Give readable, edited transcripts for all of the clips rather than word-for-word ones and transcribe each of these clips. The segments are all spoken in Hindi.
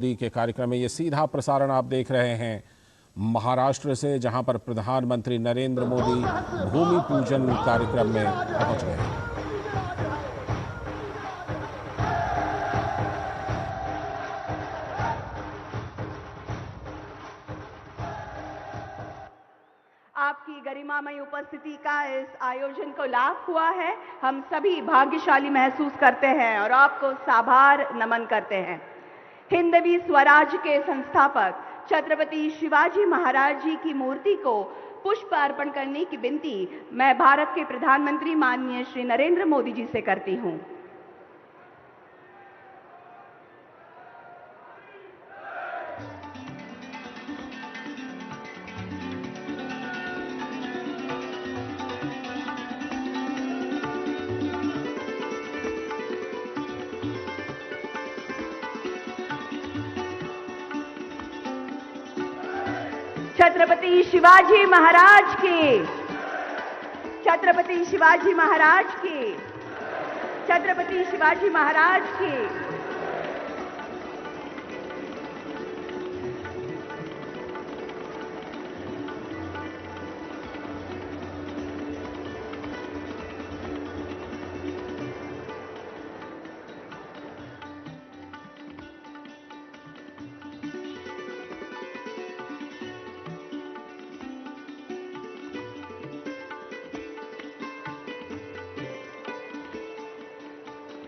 मोदी के कार्यक्रम में ये सीधा प्रसारण आप देख रहे हैं महाराष्ट्र से, जहां पर प्रधानमंत्री नरेंद्र मोदी भूमि पूजन कार्यक्रम में पहुंच गए हैं। आपकी गरिमामयी उपस्थिति का इस आयोजन को लाभ हुआ है। हम सभी भाग्यशाली महसूस करते हैं और आपको साभार नमन करते हैं। हिंदवी स्वराज के संस्थापक छत्रपति शिवाजी महाराज जी की मूर्ति को पुष्प अर्पण करने की विनती मैं भारत के प्रधानमंत्री माननीय श्री नरेंद्र मोदी जी से करती हूं। छत्रपति शिवाजी महाराज की, छत्रपति शिवाजी महाराज की, छत्रपति शिवाजी महाराज की।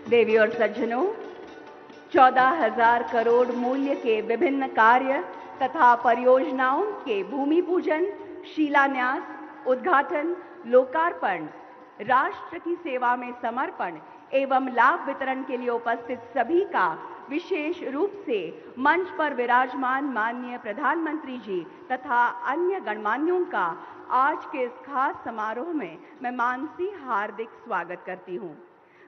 देवी और सज्जनों, 14,000 करोड़ मूल्य के विभिन्न कार्य तथा परियोजनाओं के भूमि पूजन, शिलान्यास, उद्घाटन, लोकार्पण, राष्ट्र की सेवा में समर्पण एवं लाभ वितरण के लिए उपस्थित सभी का विशेष रूप से मंच पर विराजमान माननीय प्रधानमंत्री जी तथा अन्य गणमान्यों का आज के इस खास समारोह में मैं मानसी हार्दिक स्वागत करती हूं।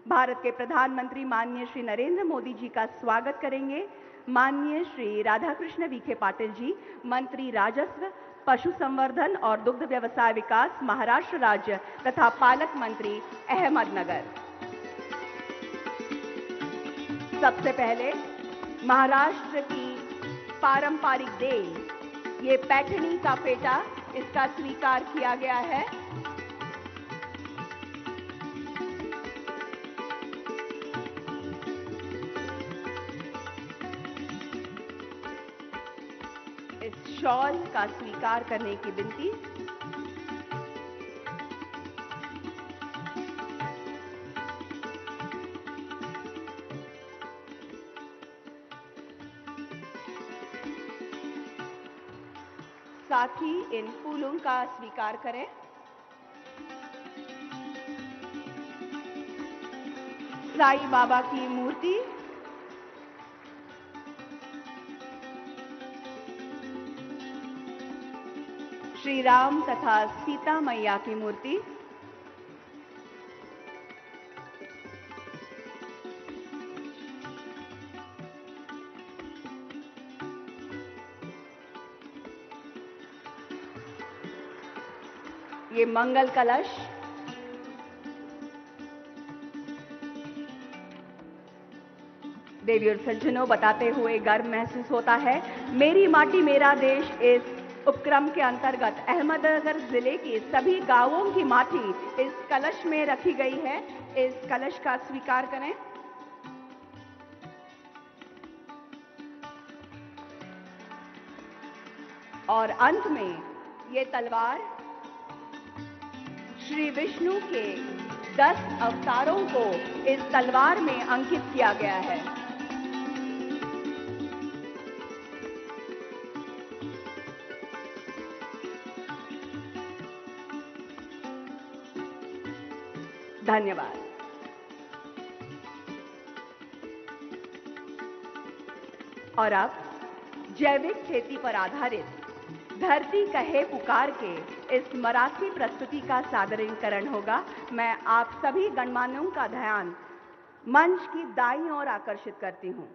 भारत के प्रधानमंत्री माननीय श्री नरेंद्र मोदी जी का स्वागत करेंगे माननीय श्री राधाकृष्ण विखे पाटिल जी, मंत्री राजस्व, पशु संवर्धन और दुग्ध व्यवसाय विकास, महाराष्ट्र राज्य तथा पालक मंत्री, अहमदनगर। सबसे पहले महाराष्ट्र की पारंपरिक देन, ये पैठणी का पेटा, इसका स्वीकार किया गया है। इस शॉल का स्वीकार करने की विनती। साथ ही इन फूलों का स्वीकार करें। साईं बाबा की मूर्ति, श्री राम तथा सीता मैया की मूर्ति, ये मंगल कलश, देवी और सज्जनों, बताते हुए गर्व महसूस होता है। मेरी माटी मेरा देश इस उपक्रम के अंतर्गत अहमदनगर जिले के सभी गांवों की माटी इस कलश में रखी गई है। इस कलश का स्वीकार करें। और अंत में ये तलवार श्री विष्णु के 10 अवतारों को इस तलवार में अंकित किया गया है। धन्यवाद। और अब जैविक खेती पर आधारित धरती कहे पुकार के इस मराठी प्रस्तुति का सादरीकरण होगा। मैं आप सभी गणमान्यों का ध्यान मंच की दाईं ओर आकर्षित करती हूं।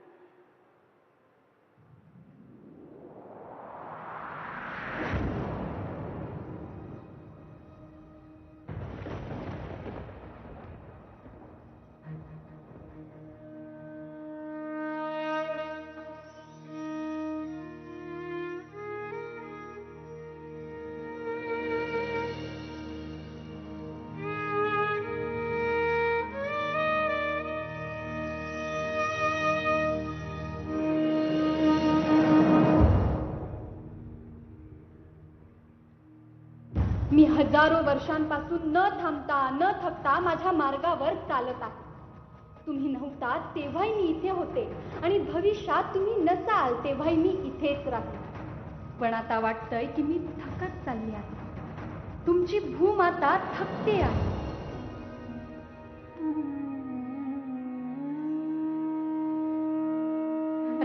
हजारो वर्षांपासून न थांबता न थकता माझ्या मार्गावर चालत आहे. तुम्ही नव्हता तेव्हाही मी इथे होते आणि भविष्यात तुम्ही नसाल तेव्हाही मी इथेच राहील. पण आता वाटतंय की मी थकत चालली आहे. तुमची भूमाता थकते आहे.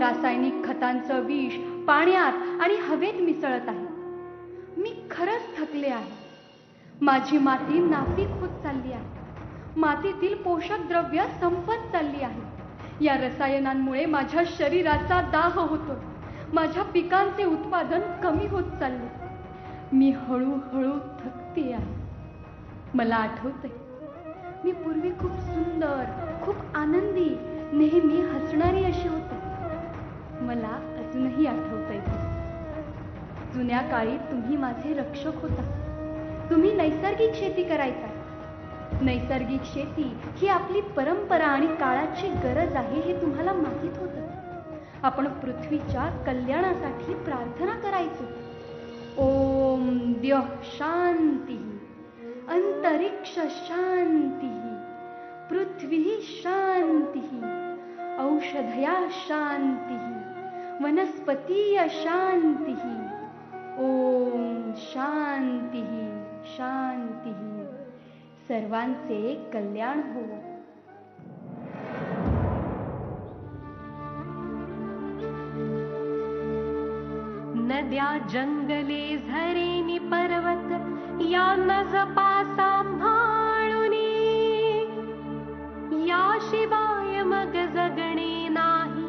रासायनिक खतांचं विष पाण्यात आणि हवेत मिसळत आहे. मी खरंच थकले आहे. माझी माती नापीक होत चालली आहे. मातीतील पोषक द्रव्य संपत चालली आहे. या रसायनांमुळे माझ्या शरीराचा दाह होतो. माझ्या पिकांचे उत्पादन कमी होत चालले. मी हळूहळू थकते आहे. मला आठवतंय, मी पूर्वी खूप सुंदर, खूप आनंदी, नेहमी हसणारी अशी होते. मला अजूनही आठवतंय ते. जुन्या काळी तुम्ही माझे रक्षक होता. तुम्ही नैसर्गिक शेती करायचा. नैसर्गिक शेती ही आपली परंपरा आणि काळाची गरज आहे हे तुम्हाला माहीत होतं. आपण पृथ्वीच्या कल्याणासाठी प्रार्थना करायचो. ओम द्यौः शांतिः, अंतरिक्ष शांतिः, पृथ्वी शांतिः, औषधया शांतिः, वनस्पतीय शांतिः. ओम शांतिः शांतिः. सर्वांचे कल्याण हो. नद्या जंगले झरेनी पर्वत यांना जपा सांभाळुनी. याशिवाय मग जगणे नाही.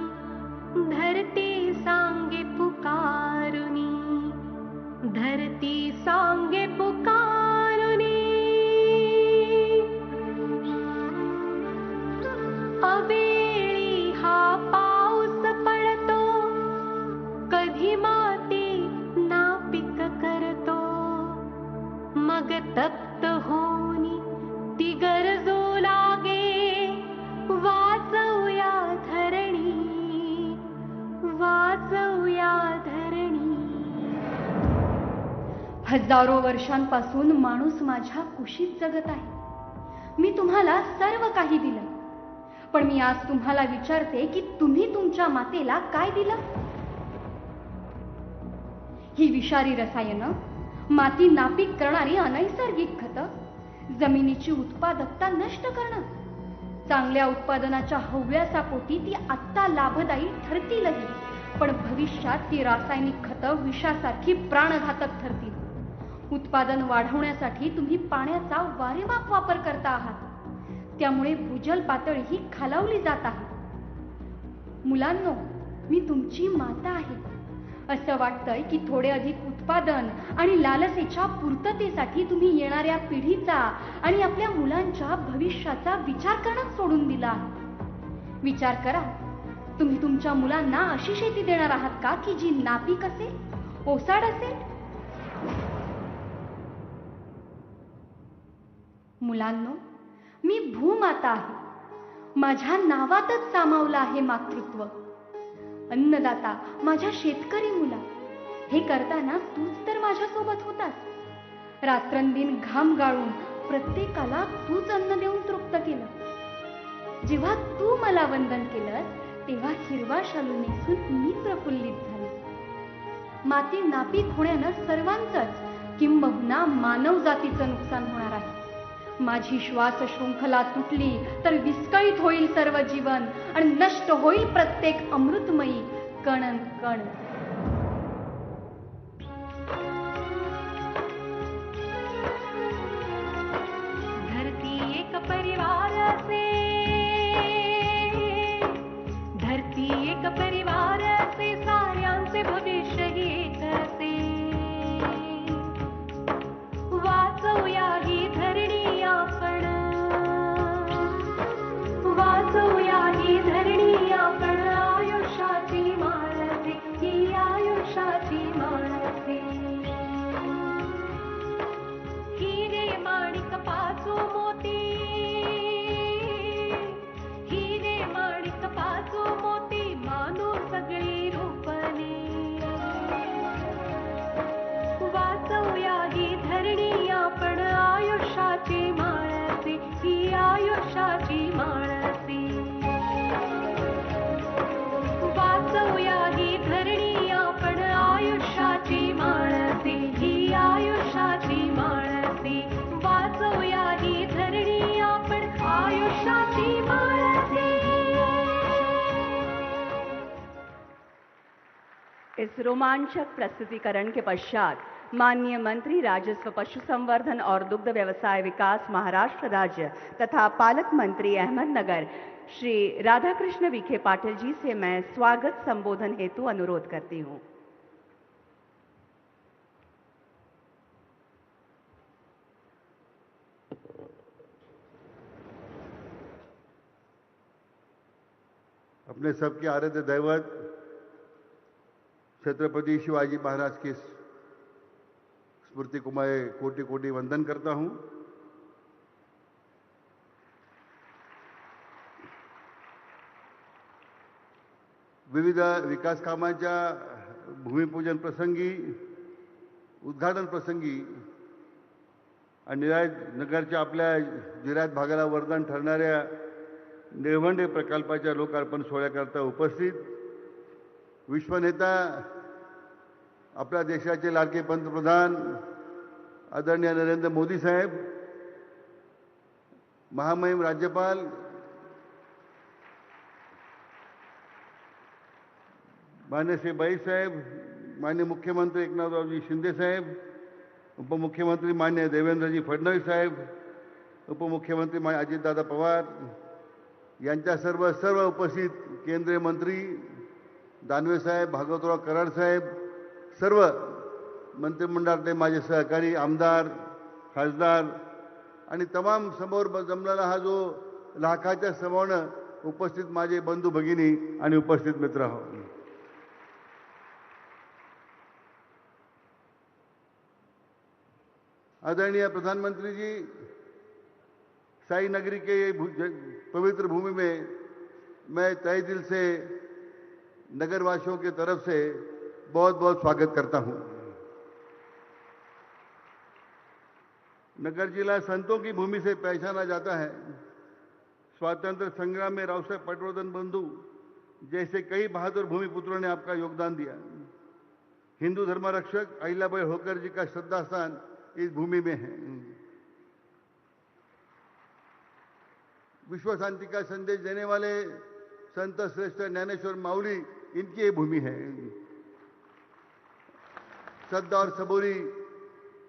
धरती सांगे पुकारुनी. धरती सांगे पुकारुनी. अवेळी हा पाऊस पडतो. कधी माती नापीक करतो. मग तप्त होनी ती गरजू लागे. वाचवूया धरणी. वाचवूया धरणी. हजारो वर्षांपासून माणूस माझ्या कुशीत जगत आहे. मी तुम्हाला सर्व काही दिलं. पण मी आज तुम्हाला विचारते की तुम्ही तुमच्या मातेला काय दिलं? ही विषारी रसायनं, माती नापीक करणारी अनैसर्गिक खतं, जमिनीची उत्पादकता नष्ट करणं. चांगल्या उत्पादनाच्या हव्यासापोटी ती आत्ता लाभदायी ठरतीलही, पण भविष्यात ती रासायनिक खतं विषासारखी प्राणघातक ठरतील. उत्पादन वाढवण्यासाठी तुम्ही पाण्याचा वारेमाप वापर करता आहात. त्यामुळे भूजल पातळी ही खालावली जात आहे. मुलांनो, मी तुमची माता आहे. असं वाटतंय की थोडे अधिक उत्पादन आणि लालसेच्या पूर्ततेसाठी तुम्ही येणाऱ्या पिढीचा आणि आपल्या मुलांच्या भविष्याचा विचार करणं सोडून दिला आहे. विचार करा, तुम्ही तुमच्या मुलांना अशी शेती देणार आहात का की जी नापीक असेल, ओसाड असेल? मुलांनो, मी भूमाता आहे. माझ्या नावातच सामावलं आहे मातृत्व. अन्नदाता, माझ्या शेतकरी मुला, हे करताना तूच तर माझ्या सोबत होतास. रात्रंदिन घाम गाळून प्रत्येकाला तूच अन्न देऊन तृप्त केलं. जेव्हा तू मला वंदन केलंस तेव्हा हिरवा शालू नेसून मी प्रफुल्लित झाले. माती नापीक होण्यानं सर्वांचंच, किंबहुना मानव जातीचं नुकसान होणार आहे. माझी श्वास शृंखला तुटली तर विस्कळीत होईल सर्व जीवन आणि नष्ट होईल प्रत्येक अमृतमयी कण कण. धरती एक परिवार असे. धरती एक परिवार असे. साऱ्यांचे भविष्य एक असे. वाचवूया ही धरणी आपण. वाचवूया ही धरणी आपण. आयुष्याची माळसे ही आयुष्याची माळसे. हिरे माणिक पाचू मोती. हिरे माणिक पाचू मोती. मानू सगळी रूपने. इस रोमांचक प्रस्तुतिकरण के पश्चात माननीय मंत्री राजस्व, पशु संवर्धन और दुग्ध व्यवसाय विकास महाराष्ट्र राज्य तथा पालक मंत्री अहमदनगर श्री राधाकृष्ण विखे पाटिल जी से मैं स्वागत संबोधन हेतु अनुरोध करती हूं। अपने सबके आराध्य दैवत छत्रपति शिवाजी महाराज की स्मृति को मैं कोटि कोटि वंदन करता हूं। विविध विकास कामांच्या भूमिपूजन प्रसंगी, उद्घाटन प्रसंगी आणि नगरच्या आपल्या जिल्ह्यात भागाला वरदान ठरणाऱ्या निळवंडे प्रकल्पाच्या लोकार्पण सोहळ्याकरता उपस्थित विश्वनेता, आपल्या देशाचे लाडके पंतप्रधान आदरणीय नरेंद्र मोदी साहेब, महामहिम राज्यपाल मान्य श्री बाई साहेब, मान्य मुख्यमंत्री एकनाथरावजी शिंदे साहेब, उपमुख्यमंत्री मान्य देवेंद्रजी फडणवीस साहेब, उपमुख्यमंत्री मान्य अजितदादा पवार यांच्या सर्व उपस्थित केंद्रीय मंत्री दानवे साहेब, भागवतराव कराड साहेब, सर्व मंत्रिमंडळातले माझे सहकारी आमदार, खासदार आणि तमाम समोर जमलेला हा जो लाखाच्या समोरनं उपस्थित माझे बंधू भगिनी आणि उपस्थित मित्र हो, आदरणीय प्रधानमंत्री जी, साई नगरी के पवित्र भूमि में मैं तहे दिल से नगरवासियों की तरफ से बहुत बहुत स्वागत करता हूं। नगर जिला संतों की भूमि से पहचाना जाता है। स्वातंत्र संग्राम में राव साहेब पटवर्धन बंधु जैसे कई बहादुर भूमिपुत्रों ने आपका योगदान दिया। हिंदू धर्म रक्षक अहिल्याबाई होळकर जी का श्रद्धा स्थान इस भूमि में है। विश्व शांति का संदेश देने वाले संत श्रेष्ठ ज्ञानेश्वर माउली, इनकी ये भूमि है। श्रद्धा और सबूरी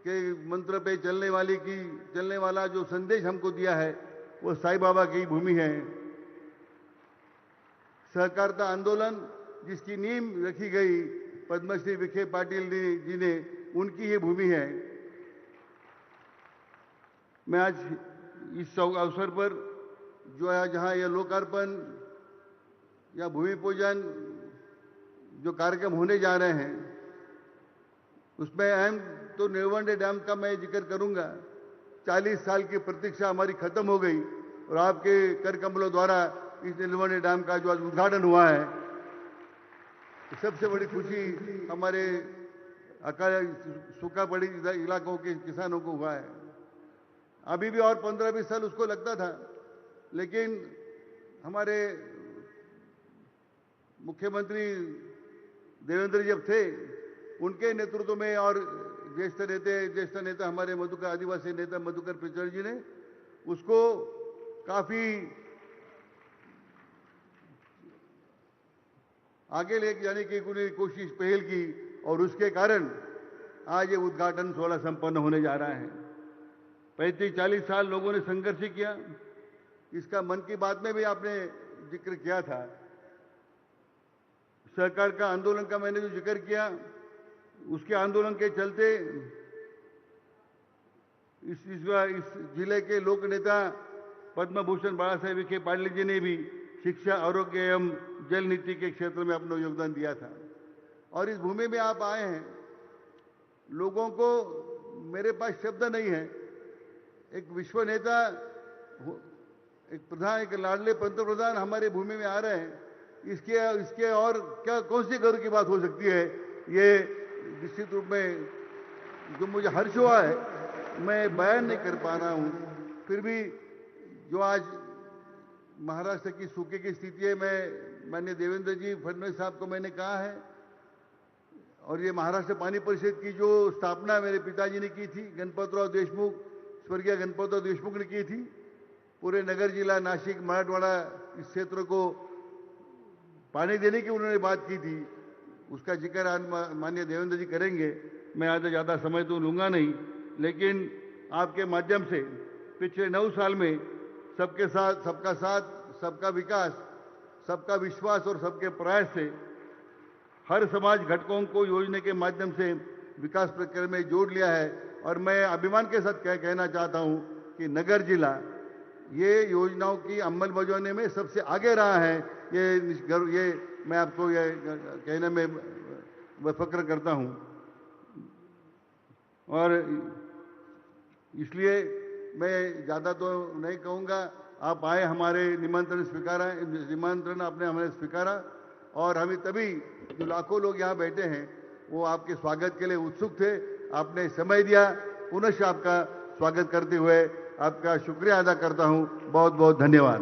के मंत्र पे चलने वाला जो संदेश हमको दिया है वो साईं बाबा की भूमि है। सहकारिता आंदोलन जिसकी नींव रखी गई पद्मश्री विखे पाटिल जी ने, उनकी ये भूमि है। मैं आज इस अवसर पर जो है जहां यह लोकार्पण या भूमि पूजन जो कार्यक्रम होने जा रहे हैं उसमें अहम तो निळवंडे डैम का मैं जिक्र करूंगा। 40 साल की प्रतीक्षा हमारी खत्म हो गई और आपके कर कमलों द्वारा इस निळवंडे डैम का जो आज उद्घाटन हुआ है, सबसे बड़ी खुशी हमारे अकाल सूखा पड़ी इलाकों के किसानों को हुआ है। अभी भी और 15-20 साल उसको लगता था, लेकिन हमारे मुख्यमंत्री देवेंद्र जब थे, उनके नेतृत्व में और ज्येष्ठ नेता हमारे मधुकर आदिवासी नेता मधुकर पिचड़ जी ने उसको काफी आगे लेके जाने की पूरी कोशिश पहल की और उसके कारण आज ये उद्घाटन 16 संपन्न होने जा रहा है। 35-40 साल लोगों ने संघर्ष किया। इसका मन की बात में भी आपने जिक्र किया था। सरकार का आंदोलन का मैंने जो जिक्र किया, उसके आंदोलन के चलते इस जिले के लोक नेता पद्म भूषण बाला साहेब विखे पाटिल जी ने भी शिक्षा, आरोग्य एवं जल नीति के क्षेत्र में अपना योगदान दिया था। और इस भूमि में आप आए हैं, लोगों को मेरे पास शब्द नहीं है। एक विश्व नेता, एक लाडले पंतप्रधान हमारे भूमि में आ रहे हैं, इसके और क्या कौन सी गर्व की बात हो सकती है। ये निश्चित रूप में जो मुझे हर्ष हुआ है मैं बयान नहीं कर पा रहा हूं। फिर भी जो आज महाराष्ट्र की सूखे की स्थिति है, मैंने देवेंद्र जी फडणवीस साहब को मैंने कहा है, और ये महाराष्ट्र पानी परिषद की जो स्थापना मेरे पिताजी ने की थी, गणपतराव देशमुख, स्वर्गीय गणपतराव देशमुख ने की थी, पूरे नगर जिला नासिक मराठवाड़ा इस क्षेत्र को पानी देने की उन्होंने बात की थी। उसका जिक्र आज माननीय देवेंद्र जी करेंगे। मैं आज ज़्यादा समय तो लूँगा नहीं, लेकिन आपके माध्यम से पिछले 9 साल में सबके साथ, सबका विकास, सबका विश्वास और सबके प्रयास से हर समाज घटकों को योजना के माध्यम से विकास प्रक्रिया में जोड़ लिया है। और मैं अभिमान के साथ कहना चाहता हूं कि नगर जिला ये योजनाओं की अमलबजावनी में सबसे आगे रहा है। ये मैं आपको ये कहने में फख्र करता हूं। और इसलिए मैं ज़्यादा तो नहीं कहूँगा। आप आए, हमारे निमंत्रण आपने हमें स्वीकारा, और हमें तभी जो लाखों लोग यहाँ बैठे हैं वो आपके स्वागत के लिए उत्सुक थे। आपने समय दिया। पुनः आपका स्वागत करते हुए आपका शुक्रिया अदा करता हूँ। बहुत बहुत धन्यवाद।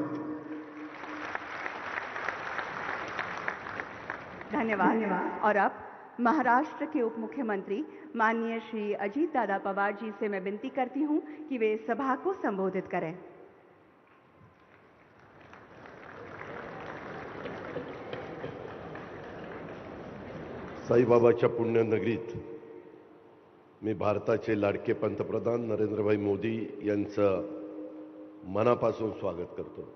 धन्यवाद। और अब महाराष्ट्र के उप मुख्यमंत्री माननीय श्री अजीत दादा पवार जी से मैं विनती करती हूं कि वे सभा को संबोधित करें। साईबाबाच्या पुण्यनगरीत मी भारताचे लाडके पंतप्रधान नरेंद्रभाई मोदी यांचं मनापासून स्वागत करतो।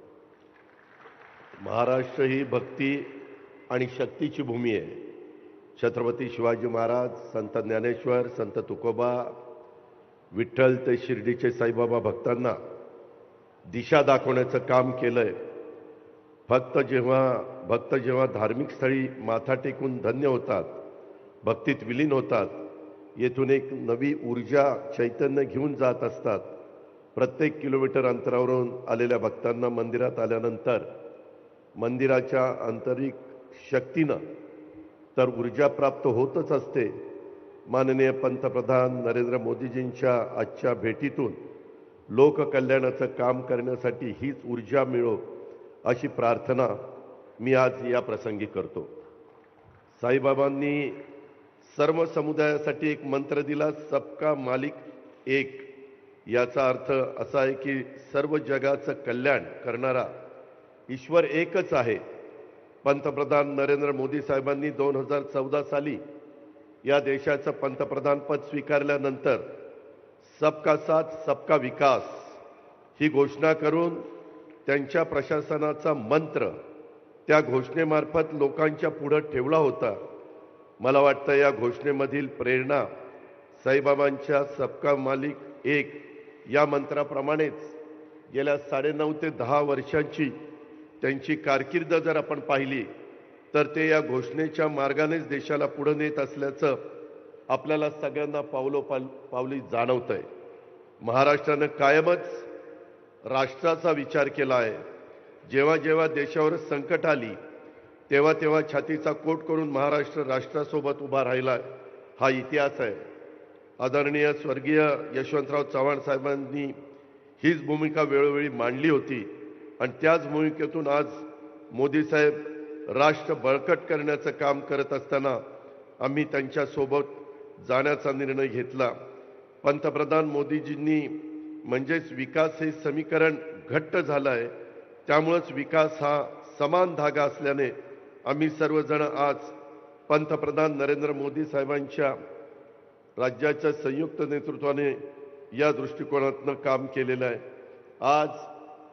महाराष्ट्र ही भक्ती आणि शक्तीची भूमी आहे। छत्रपती शिवाजी महाराज, संत ज्ञानेश्वर, संत तुकोबा, विठ्ठल ते शिर्डीचे साईबाबा भक्तांना दिशा दाखवण्याचं काम केलंय। भक्त जेव्हा धार्मिक स्थळी माथा टेकून धन्य होतात, भक्तीत विलीन होतात, येथून एक नवी ऊर्जा, चैतन्य घेऊन जात असतात। प्रत्येक किलोमीटर अंतरावरून आलेल्या भक्तांना मंदिरात आल्यानंतर मंदिराच्या आंतरिक शक्तीनं तर ऊर्जा प्राप्त होतच असते। माननीय पंतप्रधान नरेंद्र मोदीजींच्या आजच्या भेटीतून लोककल्याणाचं काम करण्यासाठी हीच ऊर्जा मिळो अशी प्रार्थना मी आज या प्रसंगी करतो। साईबाबांनी सर्व समुदायासाठी एक मंत्र दिला, सबका मालिक एक। याचा अर्थ असा आहे की सर्व जगाचं कल्याण करणारा ईश्वर एकच आहे। पंतप्रधान नरेंद्र मोदी साहेबांनी 2014 साली या देशाचं पंतप्रधान पद स्वीकारल्यानंतर सबका साथ सबका विकास ही घोषणा करून त्यांच्या प्रशासनाचा मंत्र त्या घोषणेमार्फत लोकांच्या पुढे ठेवला होता। मला वाटतं या घोषणेमधील प्रेरणा साईबाबांच्या सबका मालिक एक या मंत्राप्रमाणेच गेल्या 9.5 ते 10 वर्षांची त्यांची कारकीर्द जर आपण पाहिली तर ते या घोषणेच्या मार्गानेच देशाला पुढे नेत असल्याचं आपल्याला सगळ्यांना पावली जाणवतंय। महाराष्ट्रानं कायमच राष्ट्राचा विचार केला आहे। जेव्हा जेव्हा देशावर संकट आली तेव्हा तेव्हा छातीचा कोट करून महाराष्ट्र राष्ट्रासोबत उभा राहिला, हा इतिहास आहे। आदरणीय स्वर्गीय यशवंतराव चव्हाण साहेबांनी हीच भूमिका वेळोवेळी मांडली होती आणि त्याच भूमिकेतून आज मोदी साहेब राष्ट्र बळकट करण्याचं काम करत असताना आम्ही त्यांच्यासोबत जाण्याचा निर्णय घेतला। पंतप्रधान मोदीजींनी म्हणजेच विकास हे समीकरण घट्ट झालं आहे, त्यामुळेच विकास हा समान धागा असल्याने आम्ही सर्वजण आज पंतप्रधान नरेंद्र मोदी साहेबांच्या राज्याच्या संयुक्त नेतृत्वाने या दृष्टिकोनातून काम केलेलं आहे। आज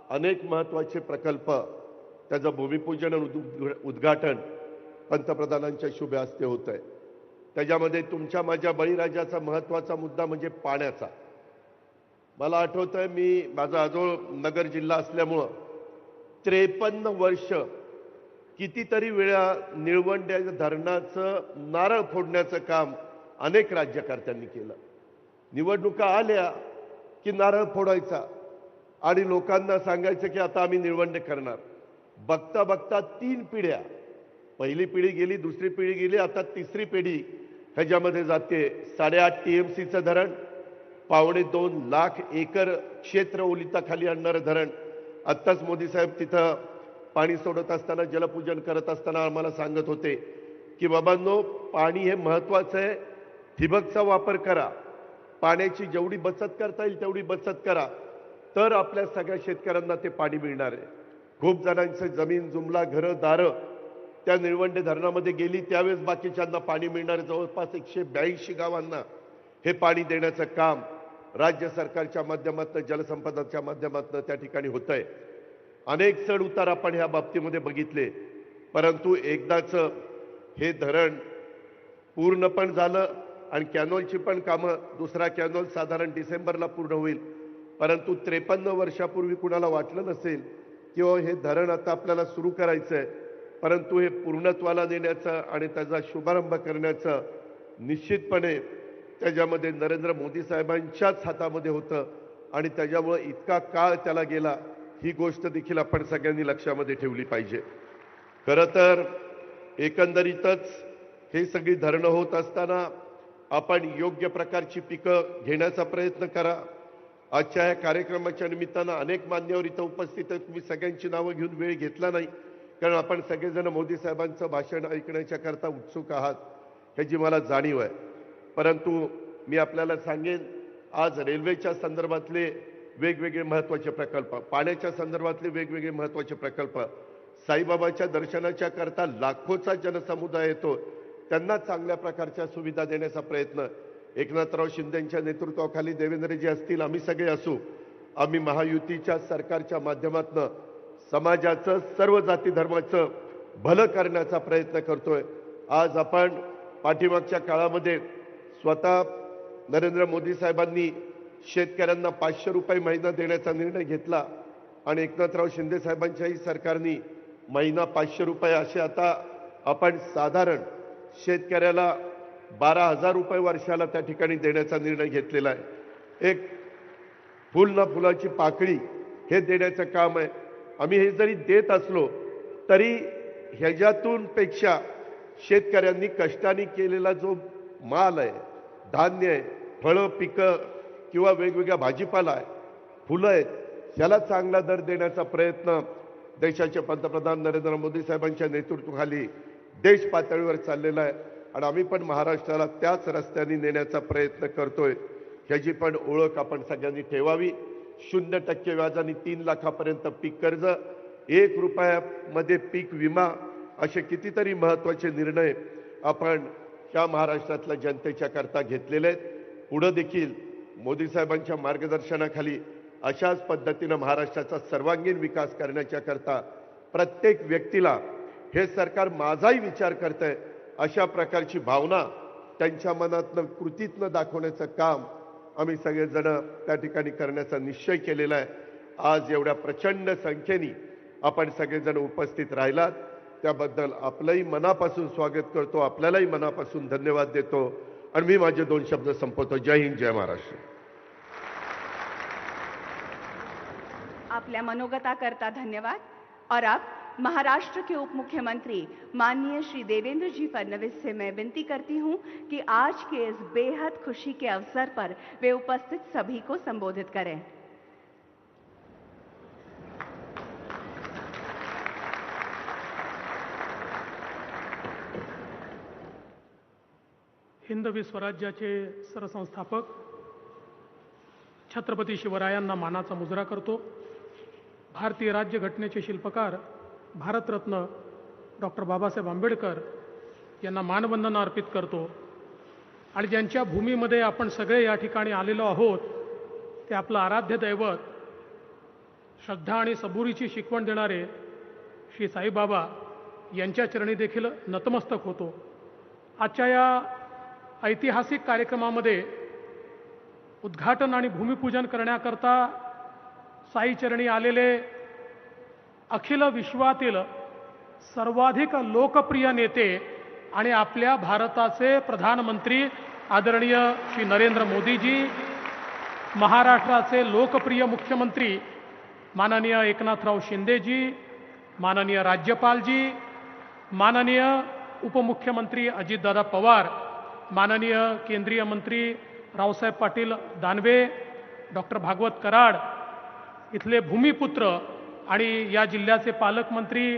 अनेक महत्त्वाचे प्रकल्प त्याचं भूमिपूजन आणि उद्घाटन पंतप्रधानांच्या शुभ हस्ते होत आहे। त्याच्यामध्ये तुमच्या माझ्या बळीराजाचा महत्त्वाचा मुद्दा म्हणजे पाण्याचा। मला आठवतंय माझा आजोळ नगर जिल्हा असल्यामुळं 53 वर्ष कितीतरी वेळा निळवंडे धरणाचं नारळ फोडण्याचं काम अनेक राज्यकर्त्यांनी केलं। निवडणुका आल्या की नारळ फोडायचा आणि लोकांना सांगायचं की आता आम्ही निळवंडे करणार। बघता बघता 3 पिढ्या, पहिली पिढी गेली, दुसरी पिढी गेली, आता तिसरी पिढी ह्याच्यामध्ये जाते। 8.5 TMCचं धरण, 2.25 लाख एकर क्षेत्र ओलिताखाली आणणारं धरण। आत्ताच मोदी साहेब तिथं पाणी सोडत असताना, जलपूजन करत असताना आम्हाला सांगत होते की बाबांनो, पाणी हे महत्त्वाचं आहे, ठिबकचा वापर करा, पाण्याची जेवढी बचत करता येईल तेवढी बचत करा, तर आपल्या सगळ्या शेतकऱ्यांना ते पाणी मिळणार आहे। खूप जणांचं जमीन जुमला, घरं दारं त्या निळवंडे धरणामध्ये गेली त्यावेळेस बाकीच्यांना पाणी मिळणार. जवळपास 182 गावांना हे पाणी देण्याचं काम राज्य सरकारच्या माध्यमातून, जलसंपदाच्या माध्यमातून त्या ठिकाणी होत आहे. अनेक चढ उतार आपण ह्या बाबतीमध्ये बघितले, परंतु एकदाच हे धरण पूर्ण पण झालं आणि कॅनॉलची पण कामं, दुसरा कॅनॉल साधारण डिसेंबरला पूर्ण होईल. परंतु 53 वर्षापूर्वी कुणाला वाटलं नसेल किंवा हे धरण आता आपल्याला सुरू करायचं आहे, परंतु हे पूर्णत्वाला नेण्याचं आणि त्याचा शुभारंभ करण्याचं निश्चितपणे त्याच्यामध्ये नरेंद्र मोदी साहेबांच्याच हातामध्ये होतं आणि त्याच्यामुळं इतका काळ त्याला गेला, ही गोष्ट देखील आपण सगळ्यांनी लक्षामध्ये ठेवली पाहिजे. खरं तर एकंदरीतच हे सगळी धरणं होत असताना आपण योग्य प्रकारची पिकं घेण्याचा प्रयत्न करा. आजच्या या कार्यक्रमाच्या निमित्तानं अनेक मान्यवर इथं उपस्थित आहेत. मी सगळ्यांची नावं घेऊन वेळ घेतला नाही, कारण आपण सगळेजण मोदी साहेबांचं भाषण ऐकण्याच्या करता उत्सुक आहात ह्याची मला जाणीव आहे. परंतु मी आपल्याला सांगेन, आज रेल्वेच्या संदर्भातले वेगवेगळे महत्त्वाचे प्रकल्प, पाण्याच्या संदर्भातले वेगवेगळे महत्त्वाचे प्रकल्प, साईबाबाच्या दर्शनाच्या करता लाखोचा जनसमुदाय येतो, त्यांना चांगल्या प्रकारच्या सुविधा देण्याचा प्रयत्न एकनाथराव शिंदेंच्या नेतृत्वाखाली देवेंद्रजी असतील, आम्ही सगळे असू, आम्ही महायुतीच्या सरकारच्या माध्यमातून समाजाचं, सर्व जाती धर्माचं भलं करण्याचा प्रयत्न करतोय. आज आपण पाठीमागच्या काळामध्ये स्वतः नरेंद्र मोदी साहेबांनी शेतकऱ्यांना 500 रुपये महिना देण्याचा निर्णय घेतला आणि एकनाथराव शिंदे साहेबांच्याही सरकारने महिना 500 रुपये असे आता आपण साधारण शेतकऱ्याला 12,000 रुपये वर्षाला त्या ठिकाणी देण्याचा निर्णय घेतलेला आहे. एक फुल ना फुलाची पाकळी हे देण्याचं काम आहे. आम्ही हे जरी देत असलो तरी ह्याच्यातून पेक्षा शेतकऱ्यांनी कष्टाने केलेला जो माल आहे, धान्य आहे, फळं, पिकं किंवा वेगवेगळ्या भाजीपाला आहे, फुलं आहेत, ह्याला चांगला दर देण्याचा प्रयत्न देशाचे पंतप्रधान नरेंद्र मोदी साहेबांच्या नेतृत्वाखाली देश पातळीवर चाललेला आहे आणि आम्ही पण महाराष्ट्राला त्याच रस्त्याने नेण्याचा प्रयत्न करतोय. ह्याची पण ओळख आपण सगळ्यांनी ठेवावी. 0% व्याजाने 3 लाखापर्यंत पीक कर्ज, 1 रुपयामध्ये पीक विमा, असे कितीतरी महत्त्वाचे निर्णय आपण ह्या महाराष्ट्रातल्या जनतेच्या करता घेतलेले आहेत. पुढं देखील मोदी साहेबांच्या मार्गदर्शनाखाली अशाच पद्धतीनं महाराष्ट्राचा सर्वांगीण विकास करण्याच्या करता प्रत्येक व्यक्तीला हे सरकार माझाही विचार करतंय अशा प्रकारची भावना त्यांच्या मनातनं, कृतीतनं दाखवण्याचं काम आम्ही सगळेजण त्या ठिकाणी करण्याचा निश्चय केलेला आहे. आज एवढ्या प्रचंड संख्येने आपण सगळेजण उपस्थित राहिलात त्याबद्दल आपलंही मनापासून स्वागत करतो, आपल्यालाही मनापासून धन्यवाद देतो आणि मी माझे 2 शब्द संपवतो. जय हिंद, जय महाराष्ट्र. आपल्या मनोगताकरता धन्यवाद. और अब महाराष्ट्र के उप मुख्यमंत्री माननीय श्री देवेंद्र जी फडणवीस से मैं विनती करती हूं कि आज के इस बेहद खुशी के अवसर पर वे उपस्थित सभी को संबोधित करें. हिंदवी स्वराज्याचे सरसंस्थापक छत्रपती शिवरायांना मानाचा मुजरा करतो. भारतीय राज्यघटनेचे शिल्पकार भारतरत्न डॉक्टर बाबासाहेब आंबेडकर यांना मानवंदना अर्पित करतो आणि ज्यांच्या भूमीमध्ये आपण सगळे या ठिकाणी आलेलो आहोत ते आपलं आराध्य दैवत, श्रद्धा आणि सबुरीची शिकवण देणारे श्री साईबाबा यांच्या चरणी देखील नतमस्तक होतो. आजच्या या ऐतिहासिक कार्यक्रमामध्ये उद्घाटन आणि भूमिपूजन करण्याकरता साईचरणी आलेले अखिल विश्वातील सर्वाधिक लोकप्रिय नेते आणि आपल्या भारताचे प्रधानमंत्री आदरणीय श्री नरेंद्र मोदीजी, महाराष्ट्राचे लोकप्रिय मुख्यमंत्री माननीय एकनाथराव शिंदेजी, माननीय राज्यपालजी, माननीय उपमुख्यमंत्री अजितदादा पवार, माननीय केंद्रीय मंत्री रावसाहेब पाटील दानवे, डॉक्टर भागवत कराड, इथले भूमिपुत्र आणि या जिल्ह्याचे पालकमंत्री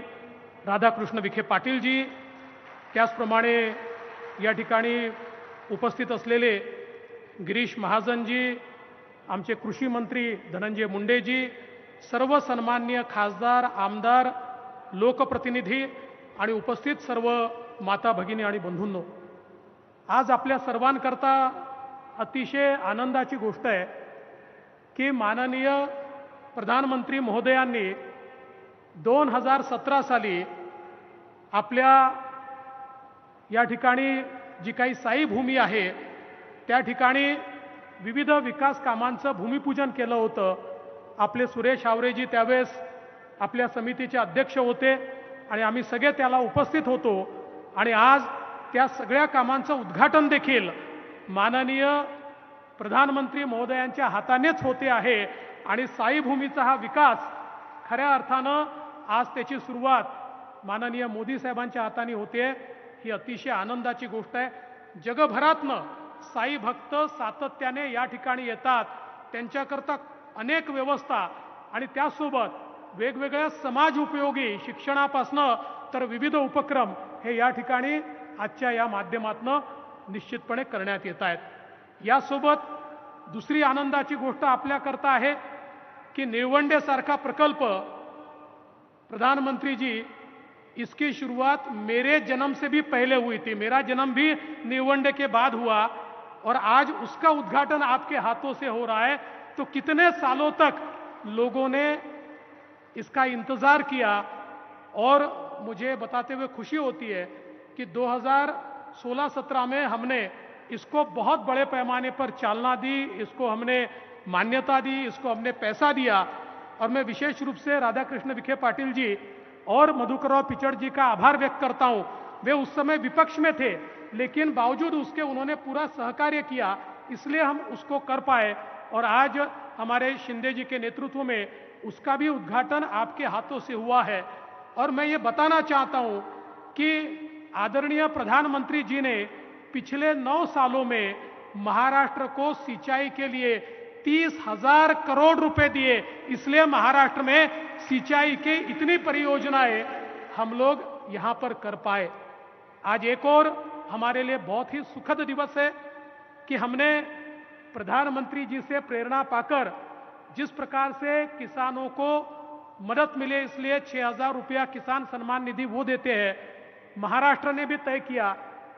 राधाकृष्ण विखे पाटीलजी, त्याचप्रमाणे या ठिकाणी उपस्थित असलेले गिरीश महाजनजी, आमचे कृषी मंत्री धनंजय मुंडेजी, सर्व सन्माननीय खासदार, आमदार, लोकप्रतिनिधी आणि उपस्थित सर्व माता भगिनी आणि बंधूंनो, आज आपल्या सर्वांकरता अतिशय आनंदाची गोष्ट आहे की माननीय प्रधानमंत्री महोदयांनी 2017 साली आपल्या या ठिकाणी जी काही साई भूमी आहे त्या ठिकाणी विविध विकास कामांचं भूमिपूजन केलं होतं. आपले सुरेश हावरेजी त्यावेळेस आपल्या समितीचे अध्यक्ष होते आणि आम्ही सगळे त्याला उपस्थित होतो आणि आज त्या सगळ्या कामांचं उद्घाटन देखील माननीय प्रधानमंत्री महोदयांच्या हातानेच होते आहे आणि साई भूमीचा हा विकास खऱ्या अर्थानं आज त्याची सुरुवात माननीय मोदी साहेबांच्या हाताने होते. ही अतिशय आनंदाची गोष्ट आहे. जगभरातनं साई भक्त सातत्याने या ठिकाणी येतात. त्यांच्याकरता अनेक व्यवस्था आणि त्यासोबत वेगवेगळ्या समाज उपयोगी शिक्षणापासनं तर विविध उपक्रम हे या ठिकाणी आजच्या या माध्यमातनं निश्चितपणे करण्यात येत आहेत. यासोबत दुसरी आनंदाची गोष्ट आपल्याकरता आहे की निळवंडेसारखा प्रकल्प प्रधानमंत्री जी इसकी शुरुआत मेरे जन्म से भी पहले हुई थी. मेरा जन्म भी निळवंडे के बाद हुआ और आज उसका उद्घाटन आपके हाथों से हो रहा है. तो कितने सालों तक लोगों ने इसका इंतजार किया और मुझे बताते हुए खुशी होती है कि 2016-17 में हमने इसको बहुत बड़े पैमाने पर चालना दी, इसको हमने मान्यता दी, इसको हमने पैसा दिया. और मैं विशेष रूप से राधाकृष्ण विखे पाटिल जी और मधुकरराव पिचड़ जी का आभार व्यक्त करता हूं. वे उस समय विपक्ष में थे लेकिन बावजूद उसके उन्होंने पूरा सहकार्य किया, इसलिए हम उसको कर पाए और आज हमारे शिंदे जी के नेतृत्व में उसका भी उद्घाटन आपके हाथों से हुआ है. और मैं ये बताना चाहता हूं कि आदरणीय प्रधानमंत्री जी ने पिछले 9 सालों में महाराष्ट्र को सिंचाई के लिए 30,000 करोड़ रुपए दिए. इसलिए महाराष्ट्र में सिंचाई की इतनी परियोजनाएं हम लोग यहां पर कर पाए. आज एक और हमारे लिए बहुत ही सुखद दिवस है कि हमने प्रधानमंत्री जी से प्रेरणा पाकर जिस प्रकार से किसानों को मदद मिले इसलिए 6,000 रुपया किसान सम्मान निधि वो देते हैं. महाराष्ट्र ने भी तय किया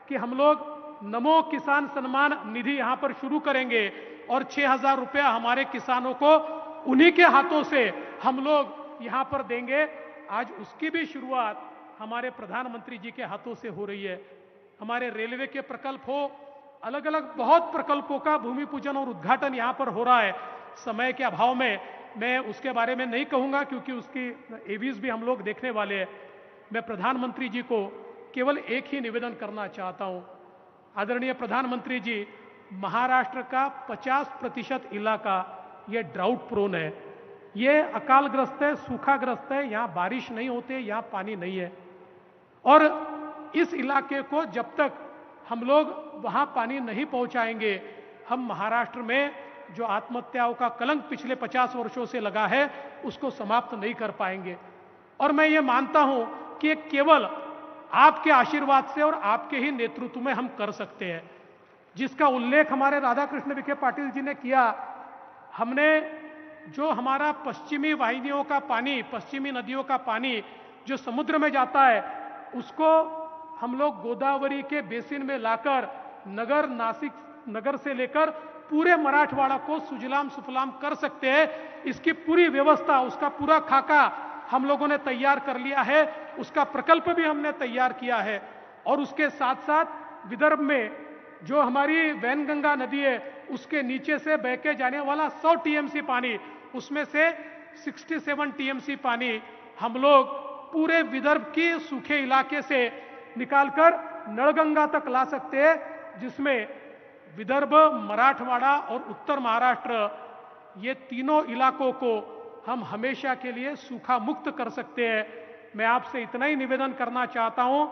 कि हम लोग नमो किसान सम्मान निधि यहां पर शुरू करेंगे और 6,000 रुपया हमारे किसानों को उन्हीं के हाथों से हम लोग यहां पर देंगे. आज उसकी भी शुरुआत हमारे प्रधानमंत्री जी के हाथों से हो रही है. हमारे रेलवे के प्रकल्प हो, अलग अलग बहुत प्रकल्पों का भूमि पूजन और उद्घाटन यहां पर हो रहा है. समय के अभाव में मैं उसके बारे में नहीं कहूंगा क्योंकि उसकी एवीज भी हम लोग देखने वाले हैं. मैं प्रधानमंत्री जी को केवल एक ही निवेदन करना चाहता हूं. आदरणीय प्रधानमंत्री जी, महाराष्ट्र का 50% इलाका ये ड्राउट प्रोन है, ये अकालग्रस्त है, सूखाग्रस्त है. यहाँ बारिश नहीं होते, यहाँ पानी नहीं है और इस इलाके को जब तक हम लोग वहां पानी नहीं पहुंचाएंगे हम महाराष्ट्र में जो आत्महत्याओं का कलंक पिछले 50 वर्षों से लगा है उसको समाप्त नहीं कर पाएंगे. और मैं ये मानता हूं कि ये केवल आपके आशीर्वाद से और आपके ही नेतृत्व में हम कर सकते हैं, जिसका उल्लेख हमारे राधाकृष्ण विखे पाटिल जी ने किया. हमने जो हमारा पश्चिमी वाहिनियों का पानी, पश्चिमी नदियों का पानी जो समुद्र में जाता है उसको हम लोग गोदावरी के बेसिन में लाकर नगर, नासिक नगर से लेकर पूरे मराठवाड़ा को सुजलाम सुफलाम कर सकते हैं. इसकी पूरी व्यवस्था, उसका पूरा खाका हम लोगों ने तैयार कर लिया है. उसका प्रकल्प भी हमने तैयार किया है और उसके साथ साथ विदर्भ में जो हमारी वैनगंगा नदी है उसके नीचे से बह के जाने वाला 100 टीएमसी पानी, उसमें से 67 टीएमसी पानी हम लोग पूरे विदर्भ की सूखे इलाके से निकालकर नळगंगा तक ला सकते हैं, जिसमें विदर्भ, मराठवाड़ा और उत्तर महाराष्ट्र ये तीनों इलाकों को हम हमेशा के लिए सूखा मुक्त कर सकते हैं. मैं आपसे इतना ही निवेदन करना चाहता हूं,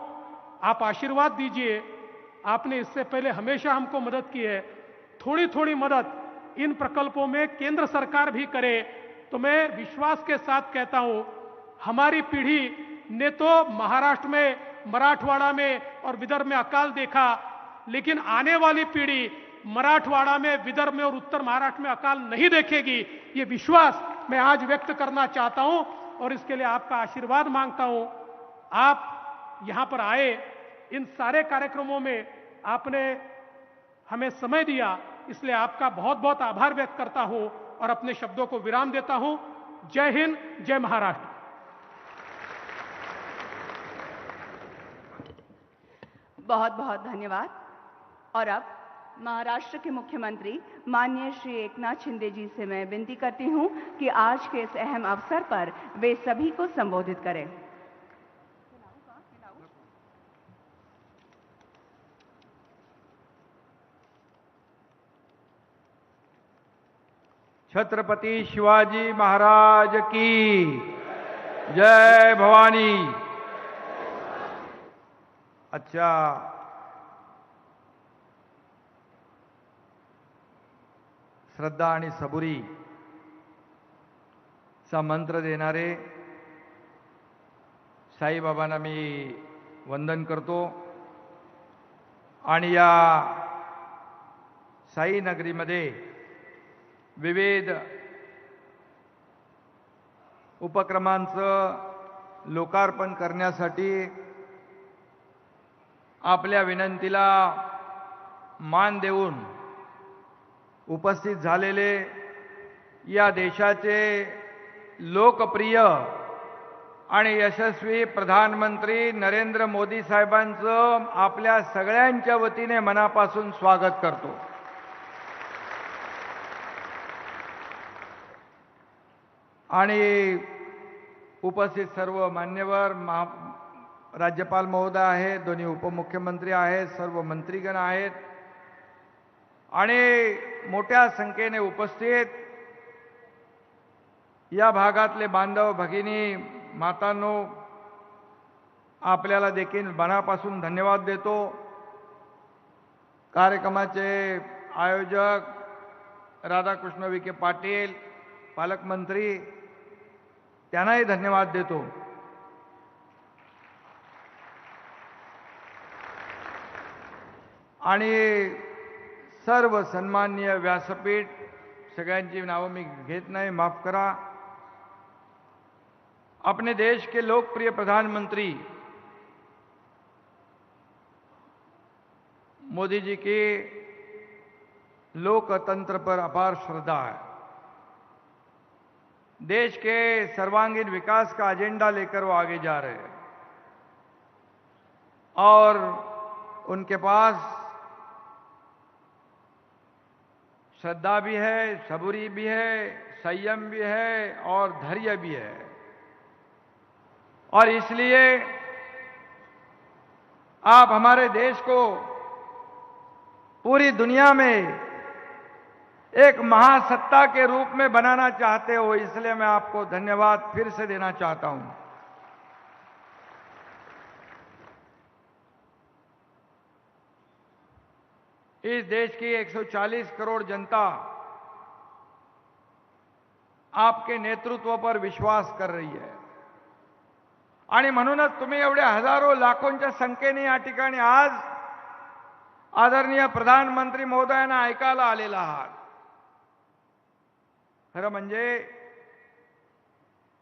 आप आशीर्वाद दीजिए. आपने इससे पहले हमेशा हमको मदद की है, थोड़ी थोड़ी मदद इन प्रकल्पों में केंद्र सरकार भी करे तो मैं विश्वास के साथ कहता हूं हमारी पीढ़ी ने तो महाराष्ट्र में, मराठवाड़ा में और विदर्भ में अकाल देखा, लेकिन आने वाली पीढ़ी मराठवाड़ा में, विदर्भ में और उत्तर महाराष्ट्र में अकाल नहीं देखेगी. ये विश्वास मैं आज व्यक्त करना चाहता हूं और इसके लिए आपका आशीर्वाद मांगता हूं. आप यहाँ पर आए, इन सारे कार्यक्रमों में आपने हमें समय दिया, इसलिए आपका बहुत बहुत आभार व्यक्त करता हूं और अपने शब्दों को विराम देता हूं। जय हिंद, जय महाराष्ट्र। बहुत बहुत धन्यवाद। और अब महाराष्ट्र के मुख्यमंत्री माननीय श्री एकनाथ शिंदे जी से मैं विनती करती हूं कि आज के इस अहम अवसर पर वे सभी को संबोधित करें। छत्रपति शिवाजी महाराज की जय भवानी। अच्छा, श्रद्धा आणि सबुरी चा मंत्र देणारे साईबाबांना मी वंदन करतो आणि या साई नगरीमध्ये विविध उपक्रमांचं लोकार्पण करण्यासाठी आपल्या विनंतीला मान देऊन उपस्थित झालेले या देशाचे लोकप्रिय आणि यशस्वी प्रधानमंत्री नरेंद्र मोदी साहेबांचं आपल्या सगळ्यांच्या वतीने मनापासून स्वागत करतो। आणि उपस्थित सर्व मान्यवर, राज्यपाल महोदय आहेत, दोन्ही उपमुख्यमंत्री आहेत, सर्व मंत्रीगण आहेत आणि मोठ्या संख्येने उपस्थित या भागातले बांधव भगिनी मातांनो, आपल्याला देखील मनापासून धन्यवाद देतो। कार्यक्रमाचे आयोजक राधाकृष्ण विखे पाटील, पालकमंत्री, त्यांनाही धन्यवाद देतो। आणि सर्व सन्माननीय व्यासपीठ, सगळ्यांची नावं मी घेत नाही, माफ करा। अपने देश के लोकप्रिय प्रधानमंत्री मोदी जी की लोकतंत्र पर अपार श्रद्धा है। देश के सर्वांगीण विकास का एजेंडा लेकर वो आगे जा रहे हैं और उनके पास श्रद्धा भी है, सबूरी भी है, संयम भी है और धैर्य भी है। और इसलिए आप हमारे देश को पूरी दुनिया में एक महासत्ता के रूप में बनाना चाहते हो, इसलिए मैं आपको धन्यवाद फिर से देना चाहता हूं। इस देश की 140 करोड़ जनता आपके नेतृत्व पर विश्वास कर रही है आणि म्हणूनच तुम्ही एवढ्या हजारो लाखोंच्या संख्येने या ठिकाणी आज आदरणीय प्रधानमंत्री महोदयांना ऐकायला आलेला आहात। खरं म्हणजे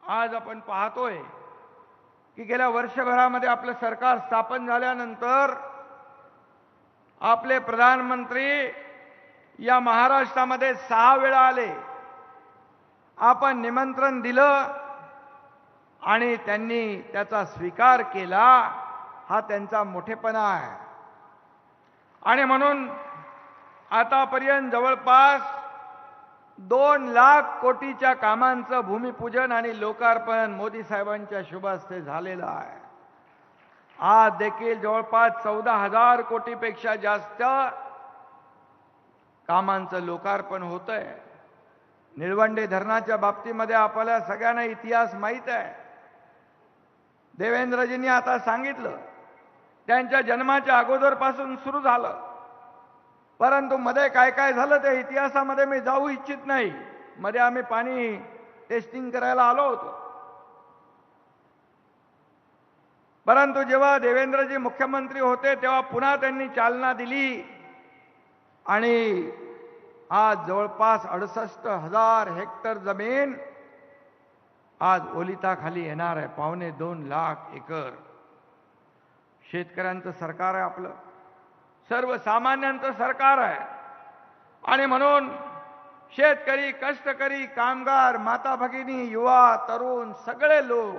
आज आपण पाहतोय की गेल्या वर्षभरामध्ये आपलं सरकार स्थापन झाल्यानंतर आपले प्रधानमंत्री या महाराष्ट्रामध्ये 6 वेळा आले। आपण निमंत्रण दिलं आणि त्यांनी त्याचा स्वीकार केला, हा त्यांचा मोठेपणा आहे। आणि म्हणून आतापर्यंत जवळपास 2 लाख कोटीच्या कामांचं भूमिपूजन आणि लोकार्पण मोदी साहेबांच्या शुभ हस्ते झालेलं आहे। आज देखील जवळपास 14,000 कोटीपेक्षा जास्त कामांचं लोकार्पण होतंय। निळवंडे धरणाच्या बाबतीमध्ये आपल्याला सगळ्यांना इतिहास माहीत आहे। देवेंद्रजींनी आता सांगितलं, त्यांच्या जन्माच्या अगोदरपासून सुरू झालं, परंतु मध्ये काय काय झालं त्या इतिहासामध्ये मी जाऊ इच्छित नाही। मध्ये आम्ही पाणी टेस्टिंग करायला आलो होतो, परंतु जेव्हा देवेंद्रजी मुख्यमंत्री होते तेव्हा पुन्हा त्यांनी चालना दिली आणि आज जवळपास 68,000 हेक्टर जमीन आज ओलिताखाली येणार आहे, 2.25 लाख एकर। शेतकऱ्यांचं सरकार आहे आपलं, सर्वसामान्यांचं सरकार आहे. आणि म्हणून शेतकरी, कष्टकरी, कामगार, माता भगिनी, युवा, तरुण सगळे लोक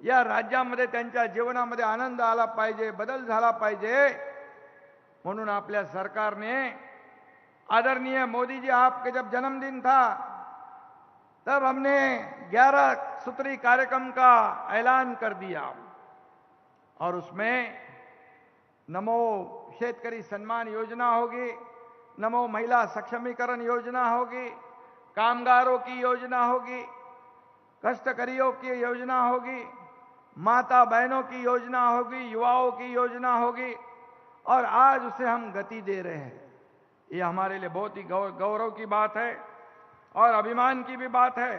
या राज्यामध्ये त्यांच्या जीवनामध्ये आनंद आला पाहिजे, बदल झाला पाहिजे, म्हणून आपल्या सरकारने आदरणीय मोदी जी आपके जब जन्मदिन था तब हमने 11 सूत्री कार्यक्रम का ऐलान कर दिया और उसमें नमो शेतकरी सम्मान योजना होगी, नमो महिला सक्षमीकरण योजना होगी, कामगारों की योजना होगी, कष्टकरियों की योजना होगी, माता बहनों की योजना होगी, युवाओं की योजना होगी और आज उसे हम गति दे रहे हैं। ये हमारे लिए बहुत ही गौरव की बात है और अभिमान की भी बात है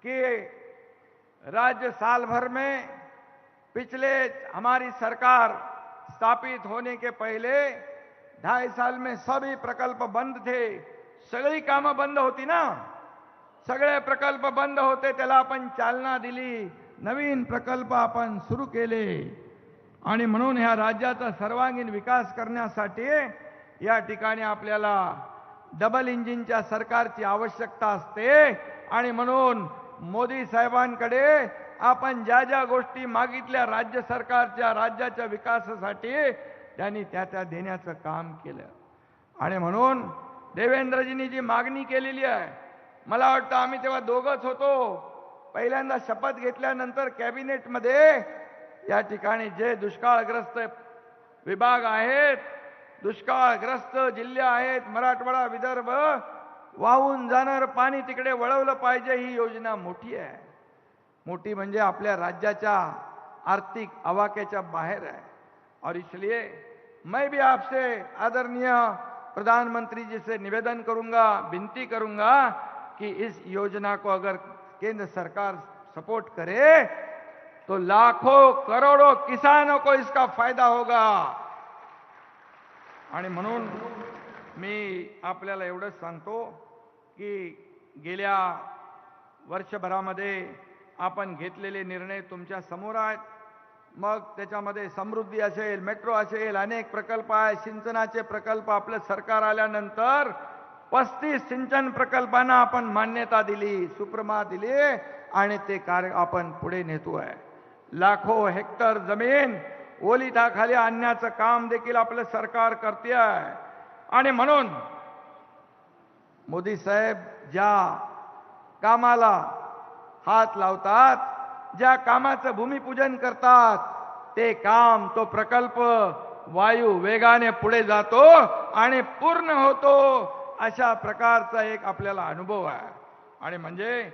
कि राज्य साल भर में पिछले हमारी सरकार स्थापित होने के पहले 2.5 साल में सभी प्रकल्प बंद थे, सगळी कामं बंद होती ना, सगळे प्रकल्प बंद होते, त्याला आपण चालना दिली, नवीन प्रकल्प आपण सुरू केले आणि म्हणून ह्या राज्याचा सर्वांगीण विकास करण्यासाठी या ठिकाणी आपल्याला डबल इंजिनच्या सरकारची आवश्यकता असते आणि म्हणून मोदी साहेबांकडे आपण ज्या ज्या गोष्टी मागितल्या राज्य सरकारच्या राज्याच्या विकासासाठी त्यांनी त्या देण्याचं काम केलं. आणि म्हणून देवेंद्रजींनी जी मागणी केलेली आहे, मला वाटतं आम्ही तेव्हा दोघंच होतो, पहिल्यांदा शपथ घेतल्यानंतर कॅबिनेटमध्ये या ठिकाणी जे दुष्काळग्रस्त विभाग आहेत, दुष्काळग्रस्त जिल्हे आहेत, मराठवाडा, विदर्भ, वाहून जाणारं पाणी तिकडे वळवलं पाहिजे, ही योजना मोठी आहे. मोटी म्हणजे आपल्या राज्याच्या आर्थिक आवाक्याच्या बाहेर है और इसलिए मैं भी आपसे आदरणीय प्रधानमंत्री जी से निवेदन करूंगा, विनती करूंगा कि इस योजना को अगर केंद्र सरकार सपोर्ट करे तो लाखों करोड़ों किसानों को इसका फायदा होगा. आणि म्हणून मी आपल्याला एवढंच सांगतो की गेल्या वर्षभरामध्ये आपण घेतलेले निर्णय तुमच्या समोर आहेत. मग त्याच्यामध्ये समृद्धी असेल, मेट्रो असेल, अनेक प्रकल्प आहेत, सिंचनाचे प्रकल्प. आपलं सरकार आल्यानंतर 35 सिंचन प्रकल्पांना आपण मान्यता दिली, सुप्रमा दिली आणि ते कार्य आपण पुढे नेतोय. लाखो हेक्टर जमीन ओलिताखाली आणण्याचं काम देखील आपलं सरकार करते आहे. आणि म्हणून मोदी साहेब ज्या कामाला हात लावतात, ज्या कामाचं भूमिपूजन करतात, ते काम, तो प्रकल्प वायू वेगाने पुढे जातो आणि पूर्ण होतो, अशा प्रकारचा एक आपल्याला अनुभव आहे. आणि म्हणजे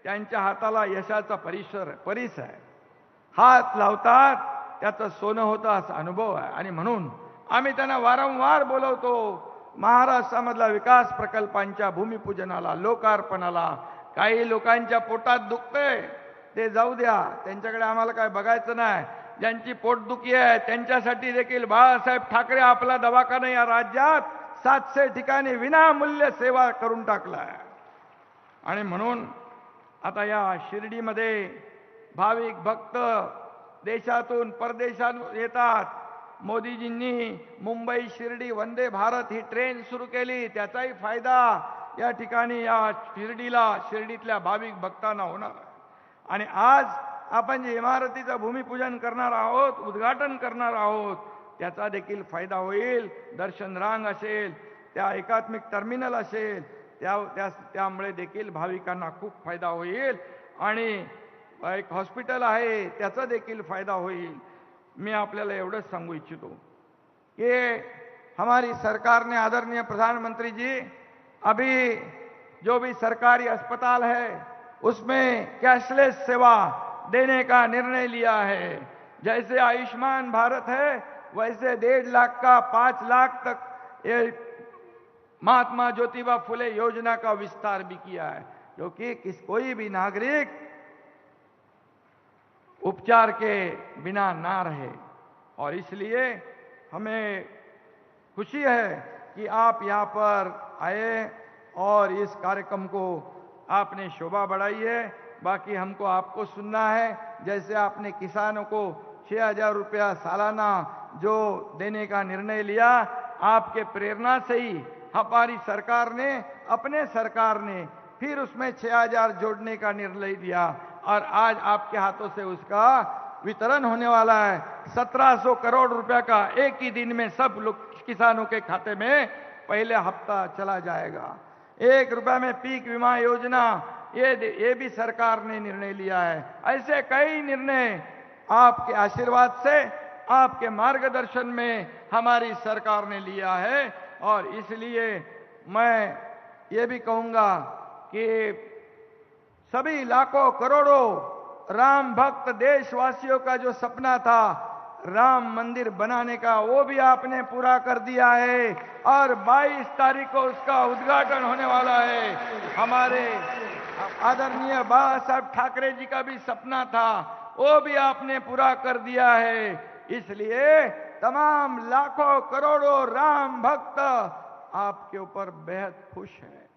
त्यांच्या हाताला यशाचा परीस आहे. हात लावतात त्याचं सोनं होतं असा अनुभव आहे. आणि म्हणून आम्ही त्यांना वारंवार बोलवतो, महाराष्ट्रामधला विकास प्रकल्पांच्या भूमिपूजनाला, लोकार्पणाला. काही लोकांच्या पोटात दुखतंय ते जाऊ द्या, त्यांच्याकडे आम्हाला काय बघायचं नाही. ज्यांची पोटदुखी आहे त्यांच्यासाठी देखील बाळासाहेब ठाकरे आपला दवाखाना या राज्यात 700 ठिकाणी विनामूल्य सेवा करून टाकला आहे. आणि म्हणून आता या शिर्डीमध्ये भाविक भक्त देशातून परदेशातून येतात. मोदीजींनी मुंबई शिर्डी वंदे भारत ही ट्रेन सुरू केली, त्याचाही फायदा या ठिकाणी या शिर्डीतल्या भाविक भक्तांना होणार. आणि आज आपण जे इमारतीचं भूमिपूजन करणार आहोत, उद्घाटन करणार आहोत, त्याचा देखील फायदा होईल. दर्शन रांग असेल, त्या एकात्मिक टर्मिनल असेल, त्यामुळे देखील भाविकांना खूप फायदा होईल. आणि एक हॉस्पिटल आहे, त्याचा देखील फायदा होईल. मैं आपल्याला एवढंच सांगू इच्छितो कि हमारी सरकार ने, आदरणीय प्रधानमंत्री जी, अभी जो भी सरकारी अस्पताल है उसमें कैशलेस सेवा देने का निर्णय लिया है. जैसे आयुष्मान भारत है वैसे 1.5 लाख का 5 लाख तक ये महात्मा ज्योतिबा फुले योजना का विस्तार भी किया है, क्योंकि कोई भी नागरिक उपचार के बिना ना रहे. और इसलिए हमें खुशी है कि आप यहाँ पर आए और इस कार्यक्रम को आपने शोभा बढ़ाई है. बाकी हमको आपको सुनना है. जैसे आपने किसानों को 6,000 रुपया सालाना जो देने का निर्णय लिया, आपके प्रेरणा से ही हमारी सरकार ने, अपने सरकार ने फिर उसमें 6,000 जोड़ने का निर्णय लिया और आज आपके हाथों से उसका वितरण होने वाला है। 1700 करोड़ रुपया का एक ही दिन में सब लोग किसानों के खाते में पहले हफ्ता चला जाएगा। 1 रुपया में पीक बीमा योजना, ये भी सरकार ने निर्णय लिया है। ऐसे कई निर्णय आपके आशीर्वाद से, आपके मार्गदर्शन में हमारी सरकार ने लिया है और इसलिए मैं ये भी कहूंगा कि सभी लाखों करोड़ों राम भक्त देशवासियों का जो सपना था राम मंदिर बनाने का, वो भी आपने पूरा कर दिया है और 22 तारीख को उसका उद्घाटन होने वाला है। हमारे आदरणीय बाबा साहब ठाकरे जी का भी सपना था, वो भी आपने पूरा कर दिया है। इसलिए तमाम लाखों करोड़ों राम भक्त आपके ऊपर बेहद खुश हैं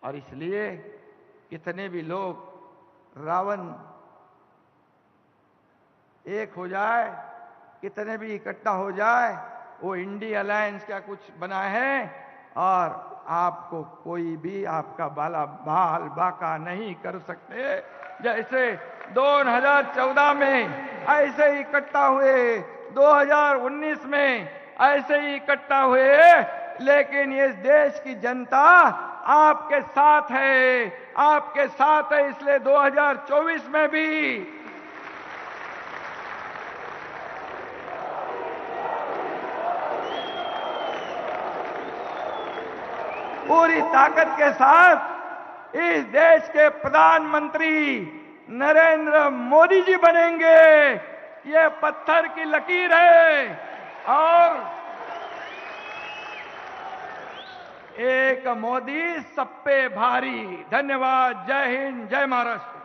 और इसलिए कितने भी लोग रावण एक हो जाए, कितने भी इकट्ठा हो जाए, वो इंडिया अलायंस का कुछ बना है और आपको कोई भी आपका बाल बाका नहीं कर सकते। जैसे 2014 में ऐसे ही इकट्ठा हुए, 2019 में ऐसे ही इकट्ठा हुए, लेकिन इस देश की जनता आपके साथ है, आपके साथ है। इसलिए 2024 में भी पूरी ताकत के साथ इस देश के प्रधानमंत्री नरेंद्र मोदी जी बनेंगे। ये पत्थर की लकीर है और एक मोदी सब पे भारी। धन्यवाद। जय हिंद, जय महाराष्ट्र।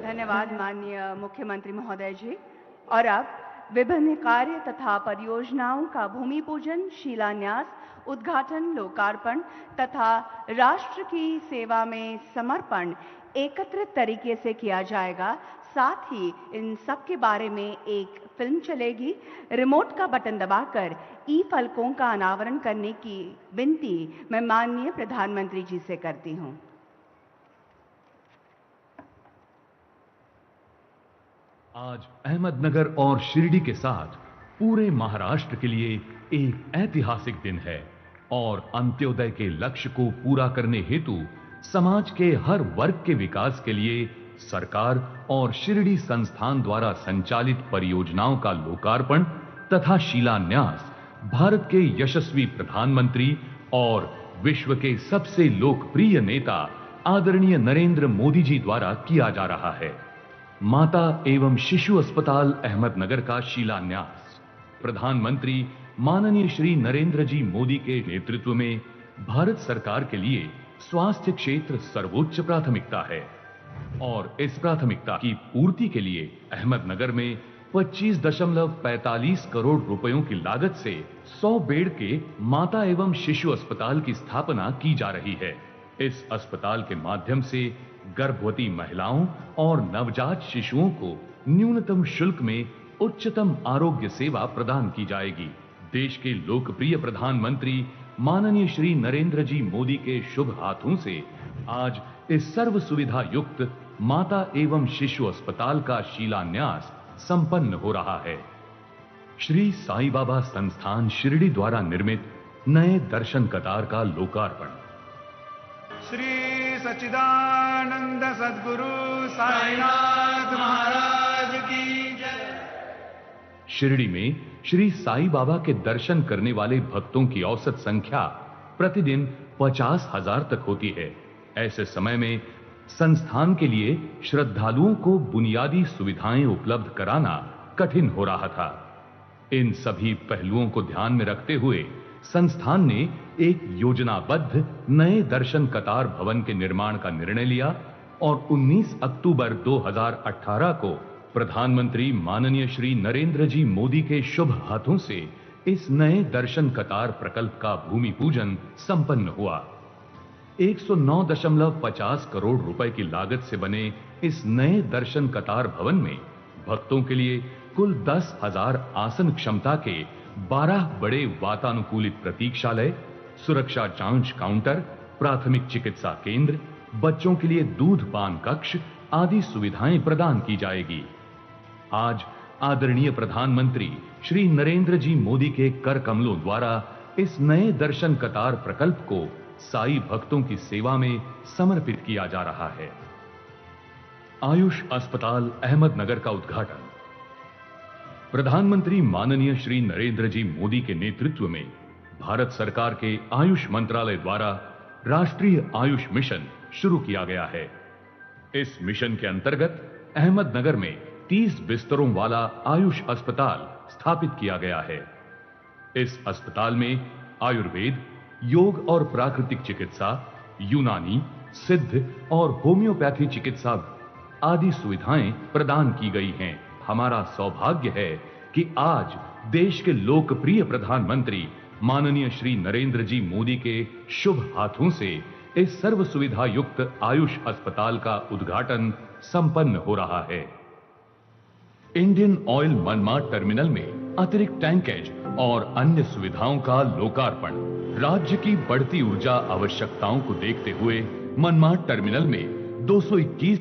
धन्यवाद माननीय मुख्यमंत्री महोदय जी। और अब विभिन्न कार्य तथा परियोजनाओं का भूमि पूजन, शिलान्यास, उद्घाटन, लोकार्पण तथा राष्ट्र की सेवा में समर्पण एकत्रित तरीके से किया जाएगा। साथ ही इन सब के बारे में एक फिल्म चलेगी। रिमोट का बटन दबाकर ई फलकों का अनावरण करने की विनती मैं माननीय प्रधानमंत्री जी से करती हूं। आज अहमदनगर और शिरडी के साथ पूरे महाराष्ट्र के लिए एक ऐतिहासिक दिन है और अंत्योदय के लक्ष्य को पूरा करने हेतु समाज के हर वर्ग के विकास के लिए सरकार और शिरडी संस्थान द्वारा संचालित परियोजनाओं का लोकार्पण तथा शिलान्यास भारत के यशस्वी प्रधानमंत्री और विश्व के सबसे लोकप्रिय नेता आदरणीय नरेंद्र मोदी जी द्वारा किया जा रहा है। माता एवं शिशु अस्पताल अहमदनगर का शिलान्यास प्रधानमंत्री माननीय श्री नरेंद्र जी मोदी के नेतृत्व में भारत सरकार के लिए स्वास्थ्य क्षेत्र सर्वोच्च प्राथमिकता है और इस प्राथमिकता की पूर्ति के लिए अहमदनगर में 25.45 करोड़ रुपयों की लागत से 100 बेड के माता एवं शिशु अस्पताल की स्थापना की जा रही है। इस अस्पताल के माध्यम से गर्भवती महिलाओं और नवजात शिशुओं को न्यूनतम शुल्क में उच्चतम आरोग्य सेवा प्रदान की जाएगी। देश के लोकप्रिय प्रधानमंत्री माननीय श्री नरेंद्र जी मोदी के शुभ हाथों से आज इस सर्व सुविधा युक्त माता एवं शिशु अस्पताल का शिलान्यास संपन्न हो रहा है। श्री साईं बाबा संस्थान शिरडी द्वारा निर्मित नए दर्शन कतार का लोकार्पण। श्री सच्चिदानंद सद्गुरु साईनाथ महाराज की जय। शिरडी में श्री साईं बाबा के दर्शन करने वाले भक्तों की औसत संख्या प्रतिदिन 50,000 तक होती है। ऐसे समय में संस्थान के लिए श्रद्धालुओं को बुनियादी सुविधाएं उपलब्ध कराना कठिन हो रहा था। इन सभी पहलुओं को ध्यान में रखते हुए संस्थान ने एक योजनाबद्ध नए दर्शन कतार भवन के निर्माण का निर्णय लिया और 19 अक्टूबर 2018 को प्रधानमंत्री माननीय श्री नरेंद्र जी मोदी के शुभ हाथों से इस नए दर्शन कतार प्रकल्प का भूमि पूजन संपन्न हुआ। 109.50 करोड़ रुपए की लागत से बने इस नए दर्शन कतार भवन में भक्तों के लिए कुल 10,000 आसन क्षमता के 12 बड़े वातानुकूलित प्रतीक्षालय, सुरक्षा जांच काउंटर, प्राथमिक चिकित्सा केंद्र, बच्चों के लिए दूध पान कक्ष आदि सुविधाएं प्रदान की जाएगी। आज आदरणीय प्रधानमंत्री श्री नरेंद्र जी मोदी के कर कमलों द्वारा इस नए दर्शन कतार प्रकल्प को साई भक्तों की सेवा में समर्पित किया जा रहा है। आयुष अस्पताल अहमदनगर का उद्घाटन। प्रधानमंत्री माननीय श्री नरेंद्र जी मोदी के नेतृत्व में भारत सरकार के आयुष मंत्रालय द्वारा राष्ट्रीय आयुष मिशन शुरू किया गया है। इस मिशन के अंतर्गत अहमदनगर में 30 बिस्तरों वाला आयुष अस्पताल स्थापित किया गया है। इस अस्पताल में आयुर्वेद, योग और प्राकृतिक चिकित्सा, यूनानी, सिद्ध और होम्योपैथी चिकित्सा आदि सुविधाएं प्रदान की गई हैं। हमारा सौभाग्य है कि आज देश के लोकप्रिय प्रधानमंत्री माननीय श्री नरेंद्र जी मोदी के शुभ हाथों से इस सर्व सुविधा युक्त आयुष अस्पताल का उद्घाटन संपन्न हो रहा है। इंडियन ऑयल मनमाड टर्मिनल में अतिरिक्त टैंकेज और अन्य सुविधाओं का लोकार्पण। राज्य की बढ़ती ऊर्जा आवश्यकताओं को देखते हुए मनमाड टर्मिनल में 221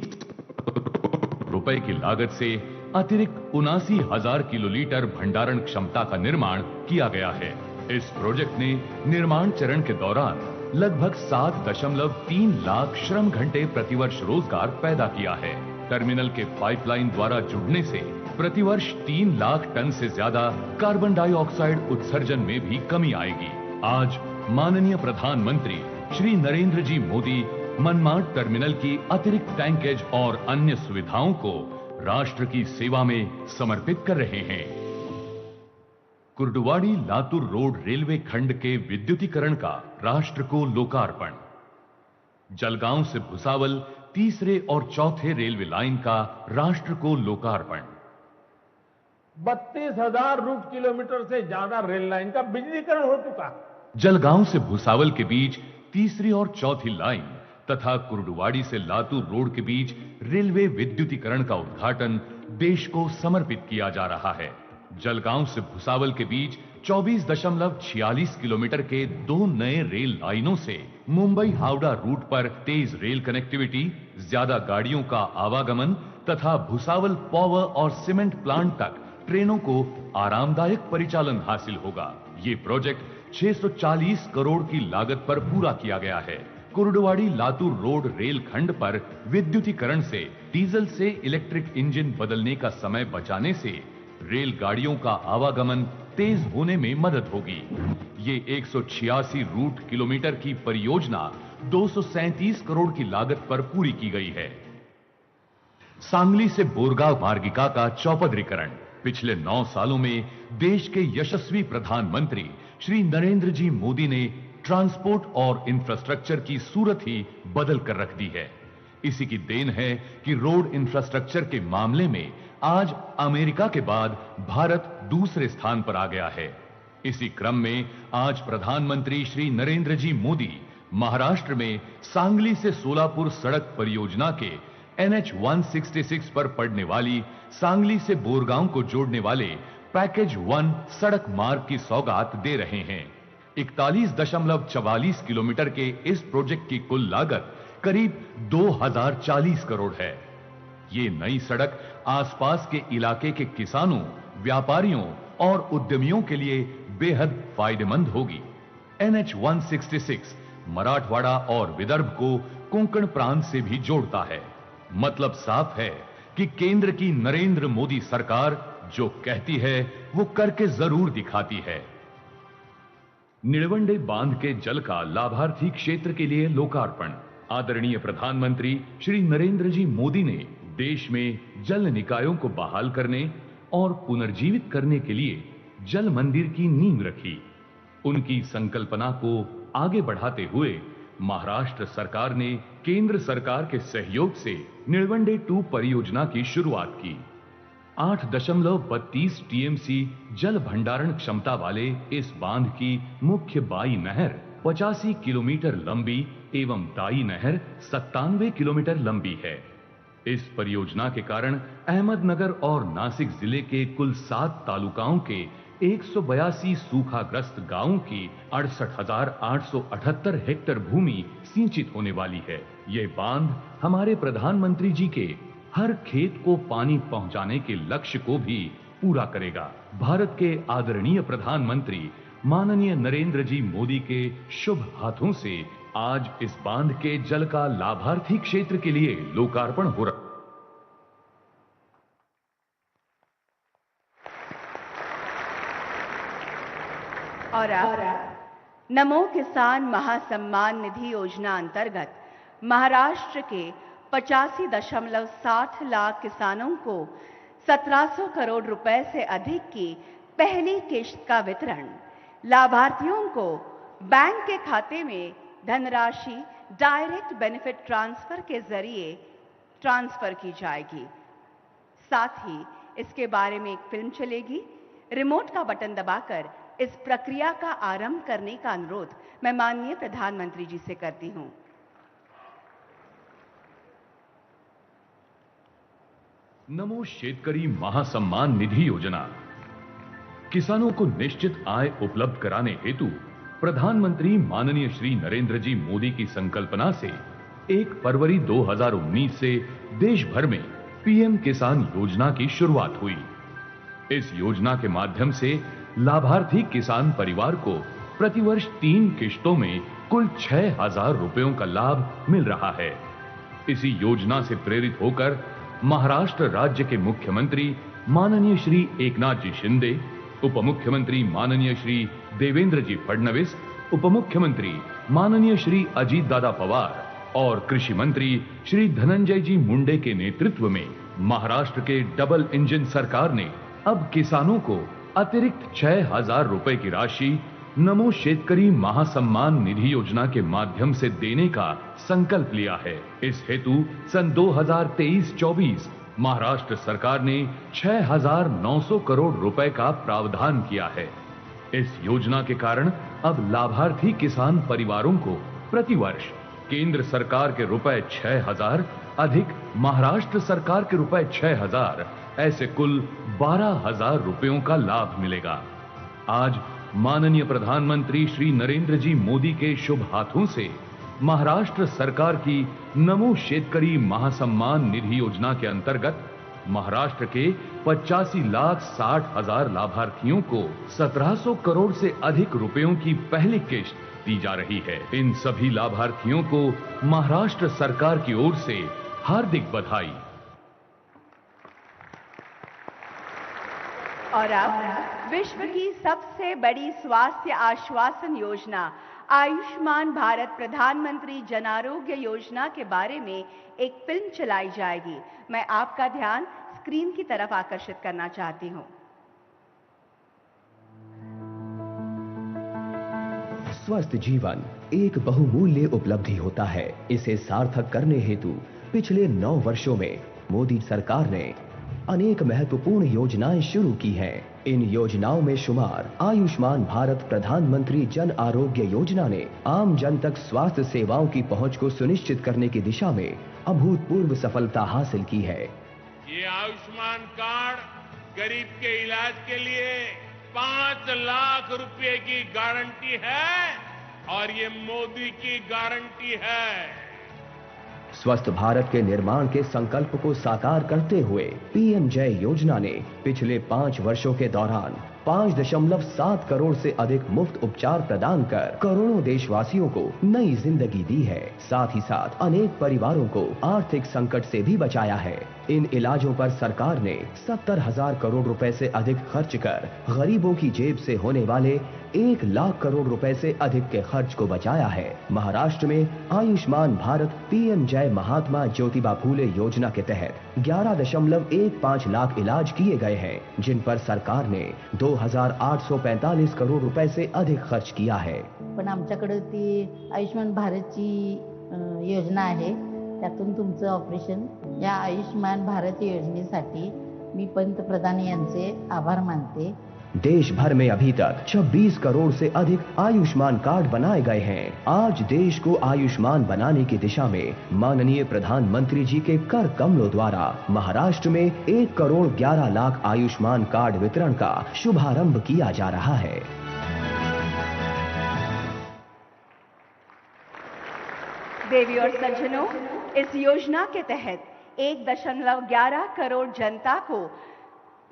रुपए की लागत से अतिरिक्त 79,000 किलोलीटर भंडारण क्षमता का निर्माण किया गया है। इस प्रोजेक्ट ने निर्माण चरण के दौरान लगभग 7.3 लाख श्रम घंटे प्रतिवर्ष रोजगार पैदा किया है। टर्मिनल के पाइपलाइन द्वारा जुड़ने से प्रतिवर्ष 3 लाख टन से ज्यादा कार्बन डाइऑक्साइड उत्सर्जन में भी कमी आएगी। आज माननीय प्रधानमंत्री श्री नरेंद्र जी मोदी मनमाड टर्मिनल की अतिरिक्त टैंकेज और अन्य सुविधाओं को राष्ट्र की सेवा में समर्पित कर रहे हैं। कुर्डुवाड़ी लातूर रोड रेलवे खंड के विद्युतीकरण का राष्ट्र को लोकार्पण। जलगांव से भुसावल तीसरे और चौथे रेलवे लाइन का राष्ट्र को लोकार्पण। 32,000 रूट किलोमीटर से ज्यादा रेल लाइन का बिजलीकरण हो चुका। जलगांव से भुसावल के बीच तीसरी और चौथी लाइन तथा कुर्डुवाड़ी से लातूर रोड के बीच रेलवे विद्युतीकरण का उद्घाटन देश को समर्पित किया जा रहा है। जलगांव से भुसावल के बीच 24.46 किलोमीटर के 2 नए रेल लाइनों से मुंबई हावड़ा रूट पर तेज रेल कनेक्टिविटी, ज्यादा गाड़ियों का आवागमन तथा भुसावल पावर और सीमेंट प्लांट तक ट्रेनों को आरामदायक परिचालन हासिल होगा। ये प्रोजेक्ट 640 करोड़ की लागत पर पूरा किया गया है। कुर्डुवाड़ी लातूर रोड रेल खंड पर विद्युतीकरण से डीजल से इलेक्ट्रिक इंजन बदलने का समय बचाने से रेलगाड़ियों का आवागमन तेज होने में मदद होगी। ये 186 रूट किलोमीटर की परियोजना 237 करोड़ की लागत पर पूरी की गई है। सांगली से बोरगांव मार्गिका का चौपदरीकरण। पिछले 9 सालों में देश के यशस्वी प्रधानमंत्री श्री नरेंद्र जी मोदी ने ट्रांसपोर्ट और इंफ्रास्ट्रक्चर की सूरत ही बदल कर रख दी है। इसी की देन है कि रोड इंफ्रास्ट्रक्चर के मामले में आज अमेरिका के बाद भारत दूसरे स्थान पर आ गया है। इसी क्रम में आज प्रधानमंत्री श्री नरेंद्र जी मोदी महाराष्ट्र में सांगली से सोलापुर सड़क परियोजना के NH 166 पर पड़ने वाली सांगली से बोरगांव को जोड़ने वाले पैकेज 1 सड़क मार्ग की सौगात दे रहे हैं। 41.44 किलोमीटर के इस प्रोजेक्ट की कुल लागत करीब 2040 करोड़ है। ये नई सड़क आसपास के इलाके के किसानों, व्यापारियों और उद्यमियों के लिए बेहद फायदेमंद होगी। NH 166 मराठवाड़ा और विदर्भ को कोंकण प्रांत से भी जोड़ता है। मतलब साफ है कि केंद्र की नरेंद्र मोदी सरकार जो कहती है वो करके जरूर दिखाती है। निळवंडे बांध के जल का लाभार्थी क्षेत्र के लिए लोकार्पण। आदरणीय प्रधानमंत्री श्री नरेंद्र जी मोदी ने देश में जल निकायों को बहाल करने और पुनर्जीवित करने के लिए जल मंदिर की नींव रखी। उनकी संकल्पना को आगे बढ़ाते हुए महाराष्ट्र सरकार ने केंद्र सरकार के सहयोग से निळवंडे 2 परियोजना की शुरुआत की। 8.32 टीएमसी जल भंडारण क्षमता वाले इस बांध की मुख्य बाई नहर 85 किलोमीटर लंबी एवं दाई नहर 97 किलोमीटर लंबी है। इस परियोजना के कारण अहमदनगर और नासिक जिले के कुल 7 तालुकाओं के 182 सूखाग्रस्त गांवों की 68,878 हेक्टेयर भूमि सिंचित होने वाली है। ये बांध हमारे प्रधानमंत्री जी के हर खेत को पानी पहुंचाने के लक्ष्य को भी पूरा करेगा। भारत के आदरणीय प्रधानमंत्री माननीय नरेंद्र जी मोदी के शुभ हाथों से आज इस बांध के जल का लाभार्थी क्षेत्र के लिए लोकार्पण हो रहा। और अब नमो किसान महासम्मान निधि योजना अंतर्गत महाराष्ट्र के 85.60 लाख किसानों को 1700 करोड़ रुपए से अधिक की पहली किश्त का वितरण। लाभार्थियों को बैंक के खाते में धनराशि डायरेक्ट बेनिफिट ट्रांसफर के जरिए ट्रांसफर की जाएगी। साथ ही इसके बारे में एक फिल्म चलेगी। रिमोट का बटन दबाकर इस प्रक्रिया का आरंभ करने का अनुरोध मैं माननीय प्रधानमंत्री जी से करती हूं। नमो शेतकरी महासम्मान निधि योजना किसानों को निश्चित आय उपलब्ध कराने हेतु प्रधानमंत्री माननीय श्री नरेंद्र जी मोदी की संकल्पना से 1 फरवरी 2019 से देश भर में पीएम किसान योजना की शुरुआत हुई। इस योजना के माध्यम से लाभार्थी किसान परिवार को प्रतिवर्ष 3 किश्तों में कुल 6,000 रुपयों का लाभ मिल रहा है। इसी योजना से प्रेरित होकर महाराष्ट्र राज्य के मुख्यमंत्री माननीय श्री एकनाथ जी शिंदे, उप मुख्यमंत्री माननीय श्री देवेंद्र जी फडणवीस, उप मुख्यमंत्री माननीय श्री अजीत दादा पवार और कृषि मंत्री श्री धनंजय जी मुंडे के नेतृत्व में महाराष्ट्र के डबल इंजन सरकार ने अब किसानों को अतिरिक्त 6,000 रुपए की राशि नमो शेतकरी महासम्मान निधि योजना के माध्यम से देने का संकल्प लिया है। इस हेतु सन 2023-24 महाराष्ट्र सरकार ने 6,900 करोड़ रुपए का प्रावधान किया है। इस योजना के कारण अब लाभार्थी किसान परिवारों को प्रतिवर्ष केंद्र सरकार के रुपए 6,000 अधिक महाराष्ट्र सरकार के रुपए 6,000 ऐसे कुल 12,000 रुपयों का लाभ मिलेगा। आज माननीय प्रधानमंत्री श्री नरेंद्र जी मोदी के शुभ हाथों से महाराष्ट्र सरकार की नमो शेतकरी महासम्मान निधि योजना के अंतर्गत महाराष्ट्र के 85,60,000 लाभार्थियों को 1,700 करोड़ से अधिक रुपयों की पहली किश्त दी जा रही है। इन सभी लाभार्थियों को महाराष्ट्र सरकार की ओर से हार्दिक बधाई। और अब विश्व की सबसे बड़ी स्वास्थ्य आश्वासन योजना आयुष्मान भारत प्रधानमंत्री जन आरोग्य योजना के बारे में एक फिल्म चलाई जाएगी। मैं आपका ध्यान स्क्रीन की तरफ आकर्षित करना चाहती हूं। स्वस्थ जीवन एक बहुमूल्य उपलब्धि होता है। इसे सार्थक करने हेतु पिछले 9 वर्षों में मोदी सरकार ने अनेक महत्वपूर्ण योजनाएं शुरू की हैं। इन योजनाओं में शुमार आयुष्मान भारत प्रधानमंत्री जन आरोग्य योजना ने आम जन तक स्वास्थ्य सेवाओं की पहुंच को सुनिश्चित करने की दिशा में अभूतपूर्व सफलता हासिल की है। ये आयुष्मान कार्ड गरीब के इलाज के लिए 5 लाख रुपए की गारंटी है और ये मोदी की गारंटी है। स्वस्थ भारत के निर्माण के संकल्प को साकार करते हुए पीएम जय योजना ने पिछले 5 वर्षों के दौरान 5.7 करोड़ से अधिक मुफ्त उपचार प्रदान कर करोड़ों देशवासियों को नई जिंदगी दी है। साथ ही साथ अनेक परिवारों को आर्थिक संकट से भी बचाया है। इन इलाजों पर सरकार ने 70,000 करोड़ रुपए से अधिक खर्च कर गरीबों की जेब से होने वाले 1 लाख करोड़ रुपए से अधिक के खर्च को बचाया है। महाराष्ट्र में आयुष्मान भारत पीएम जय महात्मा ज्योतिबा फूले योजना के तहत 11.15 लाख इलाज किए गए हैं, जिन पर सरकार ने 2,845 करोड़ रुपए से अधिक खर्च किया है। पण आमच्याकडे ती आयुष्मान भारतची योजना आहे, त्यातून तुमचं ऑपरेशन। या आयुष्मान भारत योजनेसाठी मी पंतप्रधान यांचे आभार मानते। देश भर में अभी तक 26 करोड़ से अधिक आयुष्मान कार्ड बनाए गए हैं। आज देश को आयुष्मान बनाने की दिशा में माननीय प्रधानमंत्री जी के कर कमलों द्वारा महाराष्ट्र में 1 करोड़ 11 लाख आयुष्मान कार्ड वितरण का शुभारंभ किया जा रहा है। देवी और सज्जनों, इस योजना के तहत 1.11 करोड़ जनता को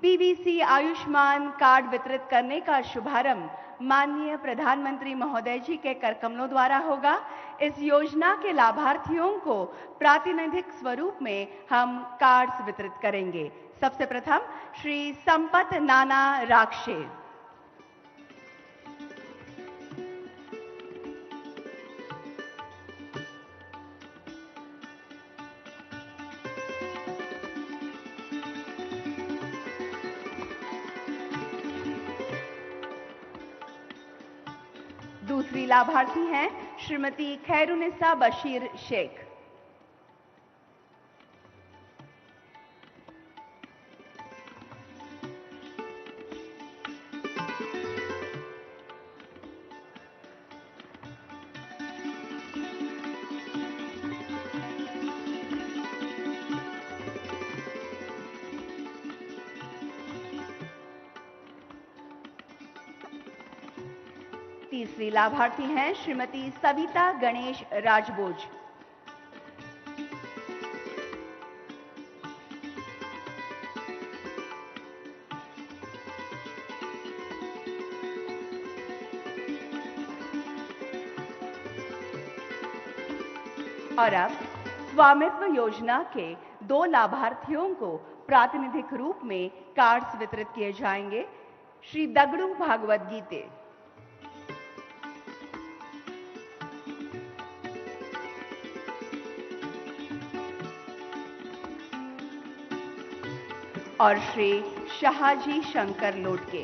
पीवीसी आयुष्मान कार्ड वितरित करने का शुभारंभ माननीय प्रधानमंत्री महोदय जी के कर कमलों द्वारा होगा। इस योजना के लाभार्थियों को प्रातिनिधिक स्वरूप में हम कार्ड्स वितरित करेंगे। सबसे प्रथम श्री संपत नाना राक्षे। दूसरी लाभार्थी हैं श्रीमती खैरुनिसा बशीर शेख। तीसरी लाभार्थी हैं श्रीमती सविता गणेश राजबोज। और अब स्वामित्व योजना के 2 लाभार्थियों को प्रातिनिधिक रूप में कार्ड्स वितरित किए जाएंगे। श्री दगड़ू भागवत गीते। और श्री शाहजी शंकर लोटके।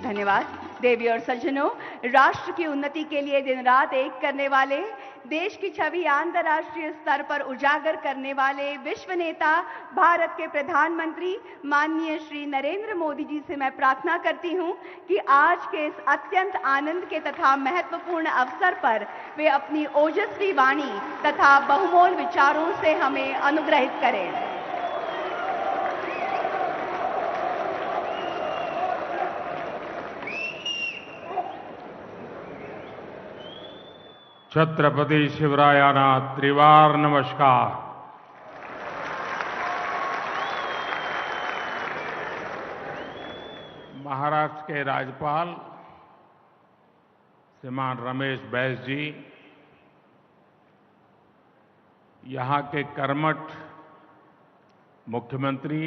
धन्यवाद। देवी और सज्जनों, राष्ट्र की उन्नति के लिए दिन रात एक करने वाले, देश की छवि अंतर्राष्ट्रीय स्तर पर उजागर करने वाले विश्व नेता भारत के प्रधानमंत्री माननीय श्री नरेंद्र मोदी जी से मैं प्रार्थना करती हूं कि आज के इस अत्यंत आनंद के तथा महत्वपूर्ण अवसर पर वे अपनी ओजस्वी वाणी तथा बहुमोल विचारों से हमें अनुग्रहित करें। छत्रपति शिवरायाना त्रिवार नमस्कार। महाराष्ट्र के राज्यपाल श्रीमान रमेश बैस जी, यहाँ के कर्मठ मुख्यमंत्री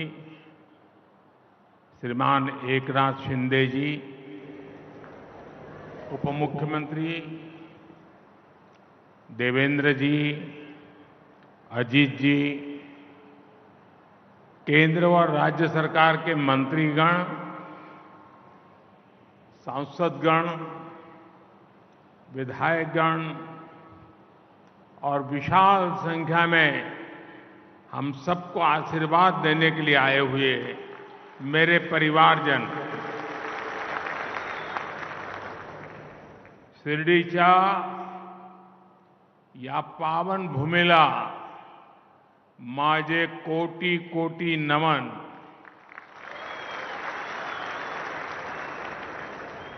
श्रीमान एकनाथ शिंदे जी, उप मुख्यमंत्री देवेंद्र जी, अजीत जी, केंद्र और राज्य सरकार के मंत्रीगण, सांसदगण, विधायकगण और विशाल संख्या में हम सबको आशीर्वाद देने के लिए आए हुए मेरे परिवारजन, शिर्डीच्या या पावन भूमीला माझे कोटी कोटी नमन।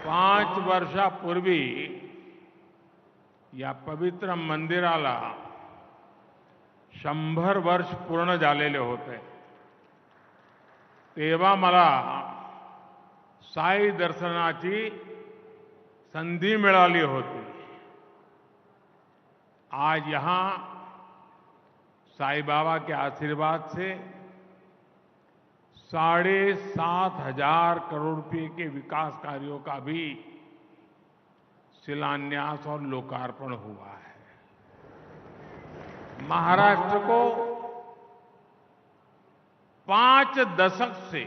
5 वर्षापूर्वी या पवित्र मंदिराला 100 वर्ष पूर्ण झालेले होते। तेव्हा मला साई दर्शनाची संधी मिळाली होती। आज यहां साई बाबा के आशीर्वाद से 7,500 करोड़ रुपए के विकास कार्यों का भी शिलान्यास और लोकार्पण हुआ है। महाराष्ट्र को 5 दशक से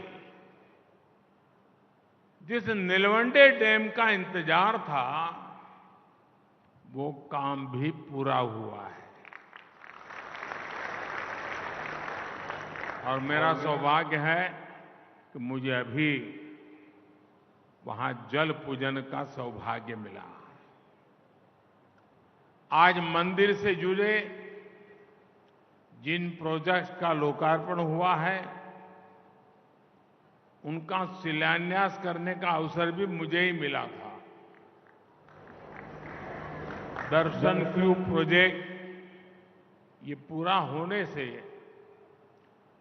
जिस नीलवंडे डैम का इंतजार था वो काम भी पूरा हुआ है और मेरा सौभाग्य है कि मुझे अभी वहां जल पूजन का सौभाग्य मिला। आज मंदिर से जुड़े जिन प्रोजेक्ट्स का लोकार्पण हुआ है उनका शिलान्यास करने का अवसर भी मुझे ही मिला था। दर्शन क्यू प्रोजेक्ट ये पूरा होने से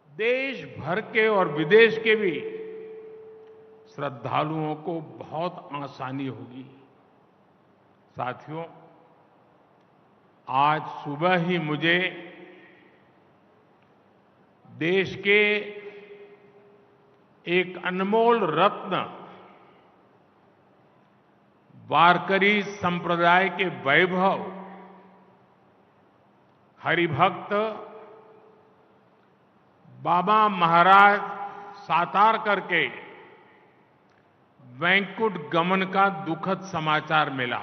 देश भर के और विदेश के भी श्रद्धालुओं को बहुत आसानी होगी। साथियों, आज सुबह ही मुझे देश के एक अनमोल रत्न वारकरी संप्रदाय के वैभव हरिभक्त बाबा महाराज सातार करके वैकुंठ गमन का दुखद समाचार मिला।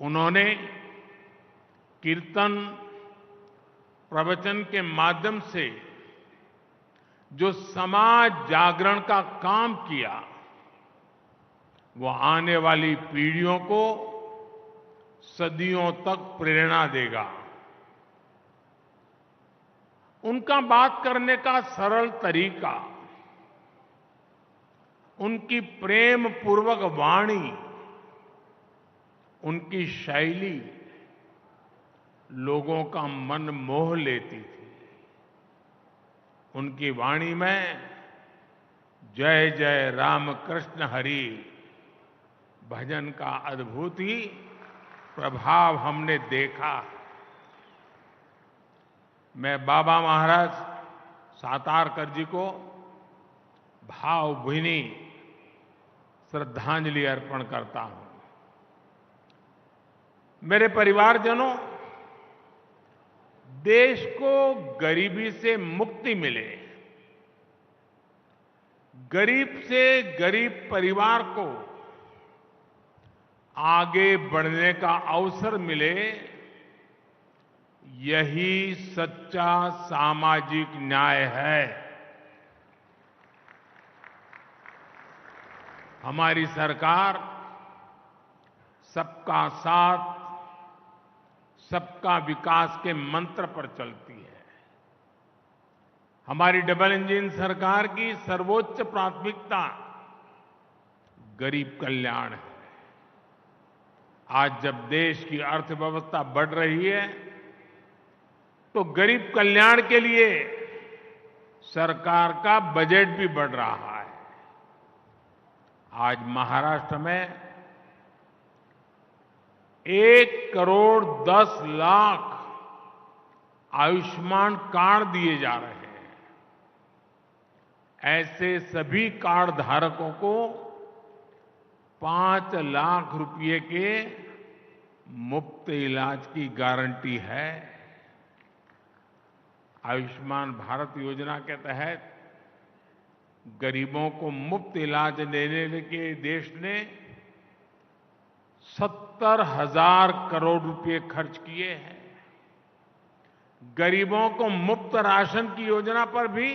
उन्होंने कीर्तन प्रवचन के माध्यम से जो समाज जागरण का काम किया वो आने वाली पीढ़ियों को सदियों तक प्रेरणा देगा। उनका बात करने का सरल तरीका, उनकी प्रेम पूर्वक वाणी, उनकी शैली लोगों का मन मोह लेती थी। उनकी वाणी में जय जय राम कृष्ण हरि भजन का अद्भुत ही प्रभाव हमने देखा। मैं बाबा महाराज सातारकर जी को भावभीनी श्रद्धांजलि अर्पण करता हूं। मेरे परिवारजनों, देश को गरीबी से मुक्ति मिले, गरीब से गरीब परिवार को आगे बढ़ने का अवसर मिले, यही सच्चा सामाजिक न्याय है। हमारी सरकार सबका साथ, सबका विकास के मंत्र पर चलती है। हमारी डबल इंजन सरकार की सर्वोच्च प्राथमिकता गरीब कल्याण है। आज जब देश की अर्थव्यवस्था बढ़ रही है तो गरीब कल्याण के लिए सरकार का बजट भी बढ़ रहा है। आज महाराष्ट्र में 1,10,00,000 आयुष्मान कार्ड दिए जा रहे हैं। ऐसे सभी कार्ड धारकों को 5 लाख रुपए के मुफ्त इलाज की गारंटी है। आयुष्मान भारत योजना के तहत गरीबों को मुफ्त इलाज देने के देश ने 70,000 करोड़ रुपए खर्च किए हैं। गरीबों को मुफ्त राशन की योजना पर भी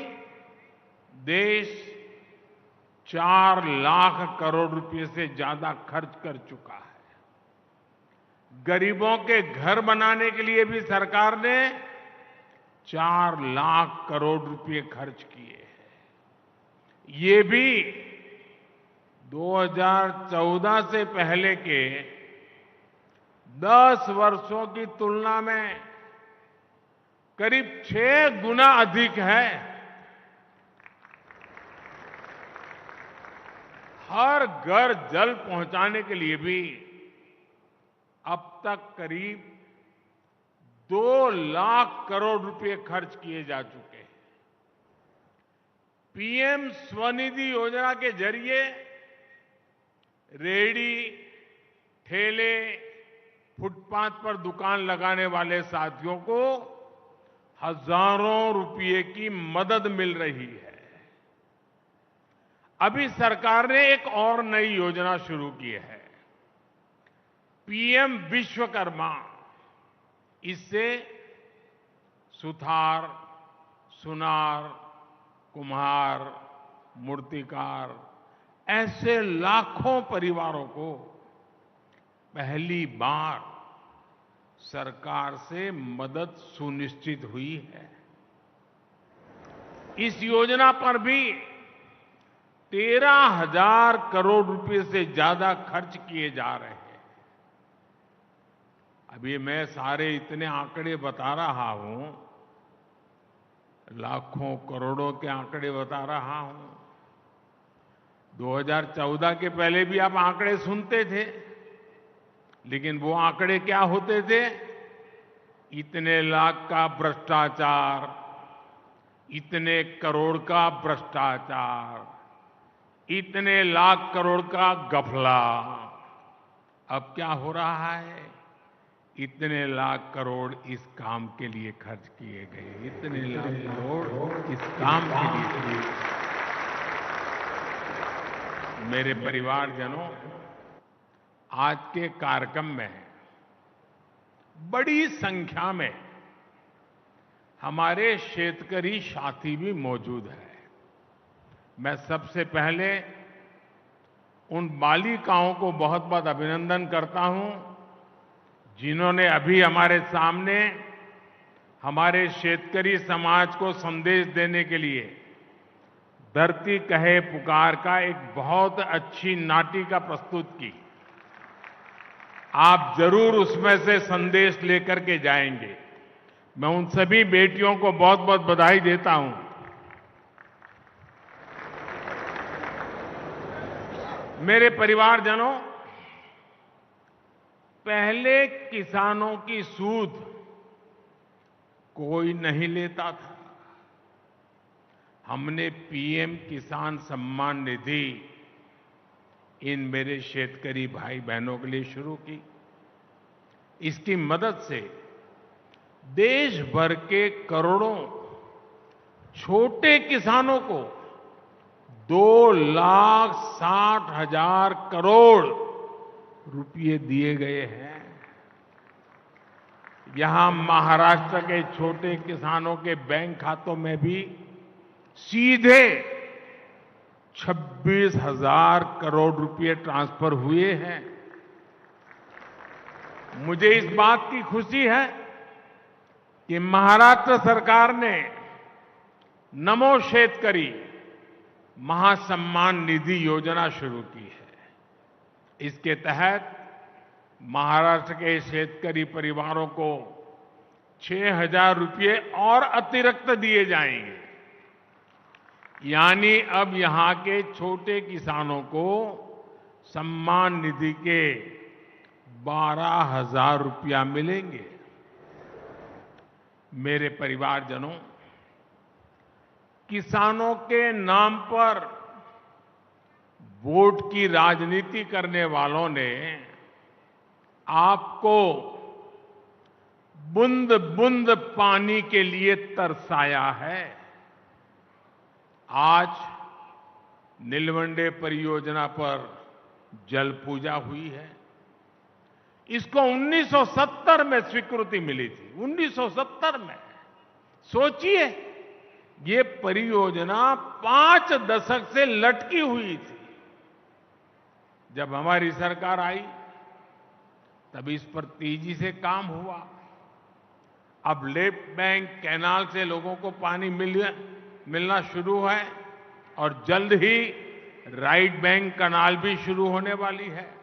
देश 4 लाख करोड़ रुपए से ज्यादा खर्च कर चुका है। गरीबों के घर बनाने के लिए भी सरकार ने 4 लाख करोड़ रुपए खर्च किए हैं। ये भी 2014 से पहले के 10 वर्षों की तुलना में करीब 6 गुना अधिक है। हर घर जल पहुंचाने के लिए भी अब तक करीब 2 लाख करोड़ रुपए खर्च किए जा चुके हैं। पीएम स्वनिधि योजना के जरिए रेहड़ी, ठेले, फुटपाथ पर दुकान लगाने वाले साथियों को हजारों रुपए की मदद मिल रही है। अभी सरकार ने एक और नई योजना शुरू की है, पीएम विश्वकर्मा। इससे सुथार, सुनार, कुम्हार, मूर्तिकार ऐसे लाखों परिवारों को पहली बार सरकार से मदद सुनिश्चित हुई है। इस योजना पर भी 13,000 करोड़ रुपए से ज्यादा खर्च किए जा रहे हैं। अभी मैं सारे इतने आंकड़े बता रहा हूं, लाखों करोड़ों के आंकड़े बता रहा हूं। 2014 के पहले भी आप आंकड़े सुनते थे, लेकिन वो आंकड़े क्या होते थे? इतने लाख का भ्रष्टाचार, इतने करोड़ का भ्रष्टाचार, इतने लाख करोड़ का गफला। अब क्या हो रहा है? इतने लाख करोड़ इस काम के लिए खर्च किए गए, इतने लाख करोड़ इस काम के लिए। मेरे परिवारजनों, आज के कार्यक्रम में बड़ी संख्या में हमारे शेतकरी साथी भी मौजूद हैं। मैं सबसे पहले उन बालिकाओं को बहुत बहुत अभिनंदन करता हूं, जिन्होंने अभी हमारे सामने हमारे शेतकरी समाज को संदेश देने के लिए धरती कहे पुकार का एक बहुत अच्छी नाटिका प्रस्तुत की। आप जरूर उसमें से संदेश लेकर के जाएंगे। मैं उन सभी बेटियों को बहुत बहुत बधाई देता हूं। मेरे परिवारजनों, पहले किसानों की सूद कोई नहीं लेता था। हमने पीएम किसान सम्मान निधि इन मेरे शेतकरी भाई बहनों के लिए शुरू की। इसकी मदद से देश भर के करोड़ों छोटे किसानों को 2,60,000 करोड़ रुपए दिए गए हैं। यहां महाराष्ट्र के छोटे किसानों के बैंक खातों में भी सीधे 26,000 करोड़ रुपए ट्रांसफर हुए हैं। मुझे इस बात की खुशी है कि महाराष्ट्र सरकार ने नमो शेतकरी महासम्मान निधि योजना शुरू की है। इसके तहत महाराष्ट्र के शेतकरी परिवारों को 6,000 रुपए और अतिरिक्त दिए जाएंगे। यानी अब यहां के छोटे किसानों को सम्मान निधि के 12,000 रुपया मिलेंगे। मेरे परिवारजनों, किसानों के नाम पर वोट की राजनीति करने वालों ने आपको बूंद बूंद पानी के लिए तरसाया है। आज नीलवंडे परियोजना पर जल पूजा हुई है। इसको 1970 में स्वीकृति मिली थी। 1970 में। सोचिए, ये परियोजना 5 दशक से लटकी हुई थी। जब हमारी सरकार आई तब इस पर तेजी से काम हुआ। अब लेफ्ट बैंक कैनाल से लोगों को पानी मिलना शुरू है और जल्द ही राइट बैंक कैनाल भी शुरू होने वाली है।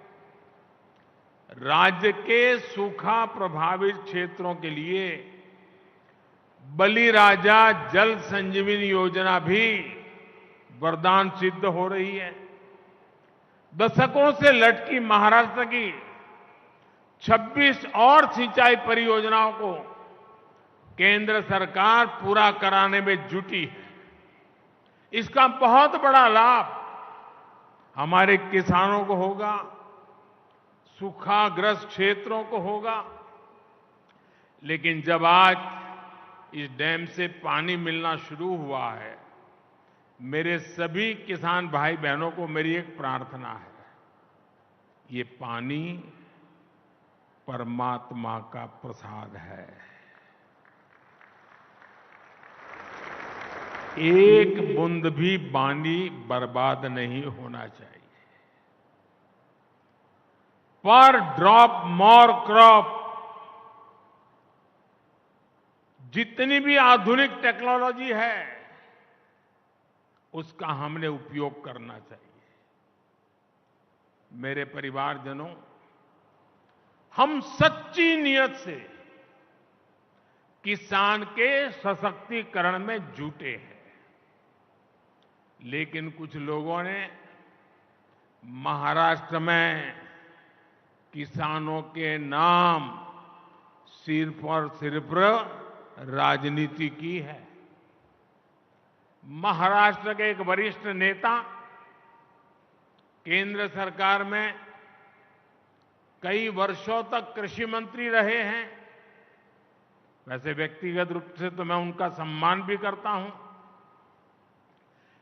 राज्य के सूखा प्रभावित क्षेत्रों के लिए बलिराजा जल संजीवनी योजना भी वरदान सिद्ध हो रही है। दशकों से लटकी महाराष्ट्र की 26 और सिंचाई परियोजनाओं को केंद्र सरकार पूरा कराने में जुटी है। इसका बहुत बड़ा लाभ हमारे किसानों को होगा, सूखाग्रस्त क्षेत्रों को होगा। लेकिन जब आज इस डैम से पानी मिलना शुरू हुआ है, मेरे सभी किसान भाई बहनों को मेरी एक प्रार्थना है, ये पानी परमात्मा का प्रसाद है। एक बूंद भी पानी बर्बाद नहीं होना चाहिए। पर ड्रॉप मोर क्रॉप, जितनी भी आधुनिक टेक्नोलॉजी है उसका हमने उपयोग करना चाहिए। मेरे परिवारजनों, हम सच्ची नियत से किसान के सशक्तिकरण में जुटे हैं, लेकिन कुछ लोगों ने महाराष्ट्र में किसानों के नाम सिर्फ और सिर्फ राजनीति की है। महाराष्ट्र के एक वरिष्ठ नेता केंद्र सरकार में कई वर्षों तक कृषि मंत्री रहे हैं। वैसे व्यक्तिगत रूप से तो मैं उनका सम्मान भी करता हूं,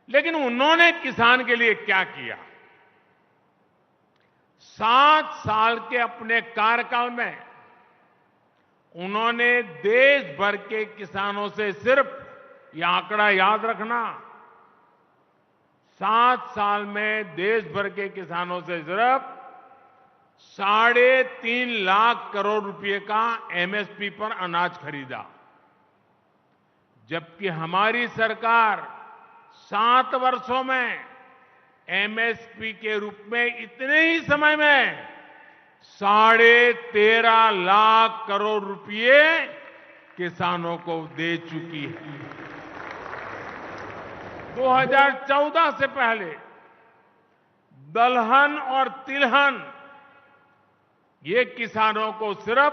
लेकिन उन्होंने किसान के लिए क्या किया? 7 साल के अपने कार्यकाल में उन्होंने देश भर के किसानों से सिर्फ, यह आंकड़ा याद रखना, 7 साल में देश भर के किसानों से सिर्फ 3.5 लाख करोड़ रुपए का एमएसपी पर अनाज खरीदा, जबकि हमारी सरकार 7 वर्षों में एमएसपी के रूप में इतने ही समय में 13.5 लाख करोड़ रुपए किसानों को दे चुकी है। 2014 से पहले दलहन और तिलहन ये किसानों को सिर्फ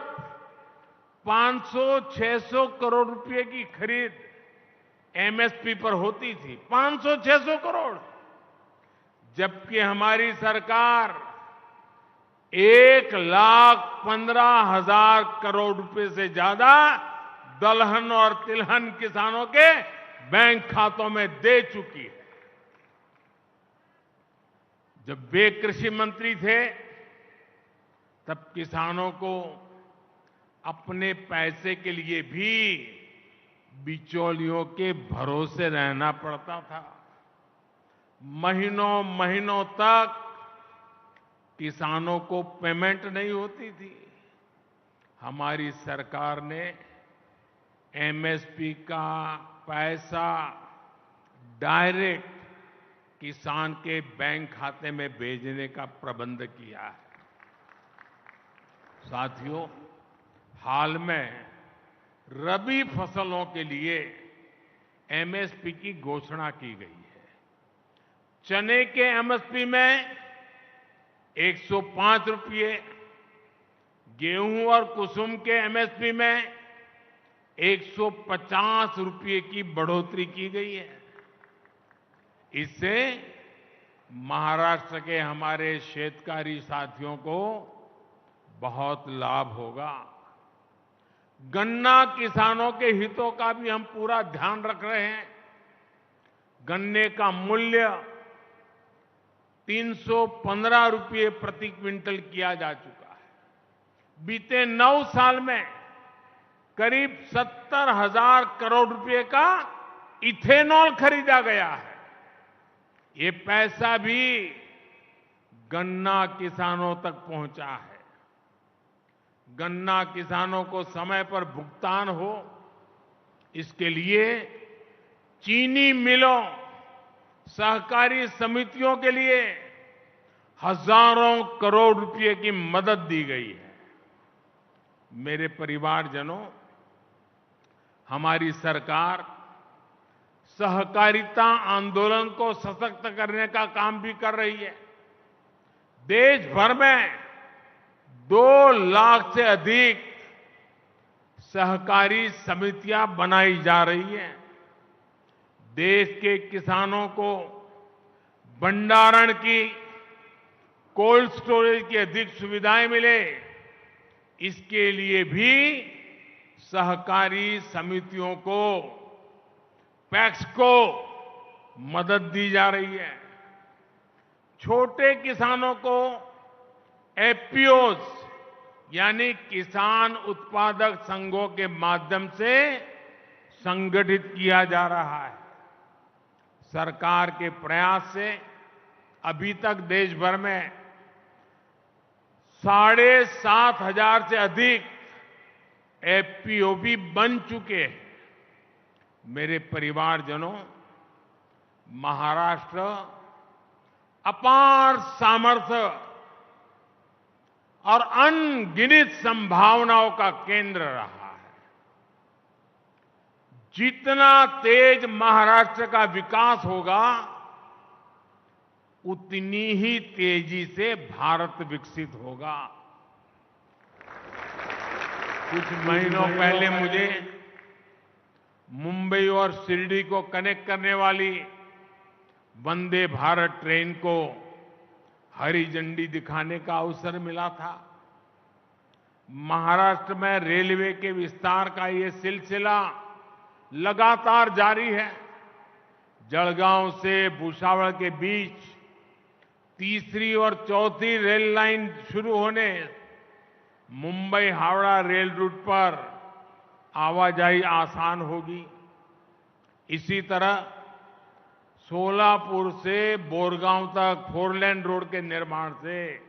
500-600 करोड़ रुपए की खरीद एमएसपी पर होती थी, 500-600 करोड़, जबकि हमारी सरकार 1,15,000 करोड़ रुपए से ज्यादा दलहन और तिलहन किसानों के बैंक खातों में दे चुकी है। जब वे कृषि मंत्री थे तब किसानों को अपने पैसे के लिए भी बिचौलियों के भरोसे रहना पड़ता था। महीनों महीनों तक किसानों को पेमेंट नहीं होती थी। हमारी सरकार ने एमएसपी का पैसा डायरेक्ट किसान के बैंक खाते में भेजने का प्रबंध किया है। साथियों, हाल में रबी फसलों के लिए एमएसपी की घोषणा की गई है। चने के एमएसपी में 105 रुपये, गेहूं और कुसुम के एमएसपी में 150 रुपये की बढ़ोतरी की गई है। इससे महाराष्ट्र के हमारे शेतकारी साथियों को बहुत लाभ होगा। गन्ना किसानों के हितों का भी हम पूरा ध्यान रख रहे हैं। गन्ने का मूल्य 315 रुपये प्रति क्विंटल किया जा चुका है। बीते 9 साल में करीब 70,000 करोड़ रुपए का इथेनॉल खरीदा गया है। ये पैसा भी गन्ना किसानों तक पहुंचा है। गन्ना किसानों को समय पर भुगतान हो, इसके लिए चीनी मिलों, सहकारी समितियों के लिए हजारों करोड़ रुपए की मदद दी गई है। मेरे परिवारजनों, हमारी सरकार सहकारिता आंदोलन को सशक्त करने का काम भी कर रही है। देश भर में 2 लाख से अधिक सहकारी समितियां बनाई जा रही हैं। देश के किसानों को भंडारण की, कोल्ड स्टोरेज की अधिक सुविधाएं मिले, इसके लिए भी सहकारी समितियों को, पैक्स को मदद दी जा रही है। छोटे किसानों को एफपीओज यानी किसान उत्पादक संघों के माध्यम से संगठित किया जा रहा है। सरकार के प्रयास से अभी तक देश भर में 7,500 से अधिक एफपीओ भी बन चुके हैं। मेरे परिवारजनों, महाराष्ट्र अपार सामर्थ्य और अनगिनत संभावनाओं का केंद्र रहा है। जितना तेज महाराष्ट्र का विकास होगा, उतनी ही तेजी से भारत विकसित होगा। कुछ महीनों पहले मुझे मुंबई और शिरडी को कनेक्ट करने वाली वंदे भारत ट्रेन को हरी झंडी दिखाने का अवसर मिला था। महाराष्ट्र में रेलवे के विस्तार का ये सिलसिला लगातार जारी है। जलगांव से भुसावल के बीच तीसरी और चौथी रेल लाइन शुरू होने, मुंबई हावड़ा रेल रूट पर आवाजाही आसान होगी। इसी तरह सोलापुर से बोरगांव तक 4 लेन रोड के निर्माण से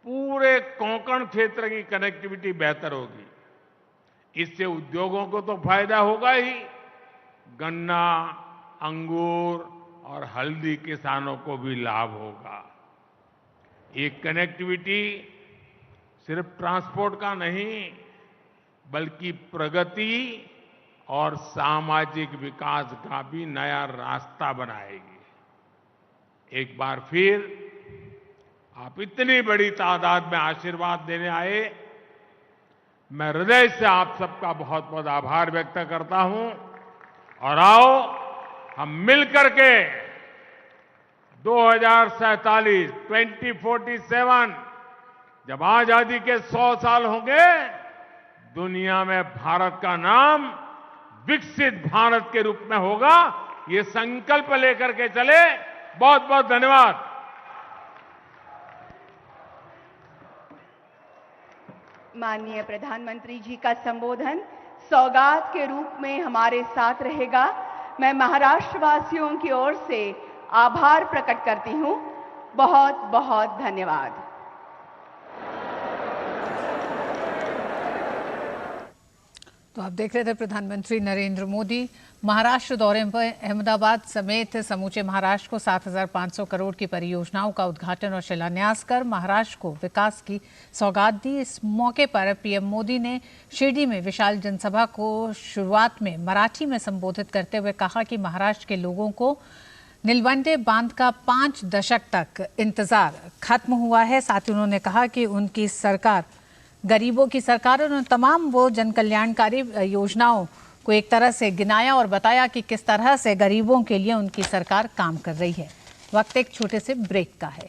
पूरे कोंकण क्षेत्र की कनेक्टिविटी बेहतर होगी। इससे उद्योगों को तो फायदा होगा ही, गन्ना, अंगूर और हल्दी किसानों को भी लाभ होगा। ये कनेक्टिविटी सिर्फ ट्रांसपोर्ट का नहीं, बल्कि प्रगति और सामाजिक विकास का भी नया रास्ता बनाएगी। एक बार फिर आप इतनी बड़ी तादाद में आशीर्वाद देने आए, मैं हृदय से आप सबका बहुत बहुत आभार व्यक्त करता हूं। और आओ हम मिलकर के 2047 जब आजादी के 100 साल होंगे, दुनिया में भारत का नाम विकसित भारत के रूप में होगा। ये संकल्प लेकर के चले। बहुत बहुत धन्यवाद। माननीय प्रधानमंत्री जी का संबोधन सौगात के रूप में हमारे साथ रहेगा। मैं महाराष्ट्र वासियों की ओर से आभार प्रकट करती हूं। बहुत बहुत धन्यवाद। तो आप देख रहे थे प्रधानमंत्री नरेंद्र मोदी महाराष्ट्र दौरे पर अहमदाबाद समेत समूचे महाराष्ट्र को 7,500 करोड़ की परियोजनाओं का उद्घाटन और शिलान्यास कर महाराष्ट्र को विकास की सौगात दी। इस मौके पर पीएम मोदी ने शिरडी में विशाल जनसभा को शुरुआत में मराठी में संबोधित करते हुए कहा कि महाराष्ट्र के लोगों को नीलवंडे बांध का 5 दशक तक इंतजार खत्म हुआ है। साथ ही उन्होंने कहा कि उनकी सरकार गरीबों की सरकार, और उन्होंने तमाम वो जन कल्याणकारी योजनाओं को एक तरह से गिनाया और बताया कि किस तरह से गरीबों के लिए उनकी सरकार काम कर रही है। वक्त एक छोटे से ब्रेक का है।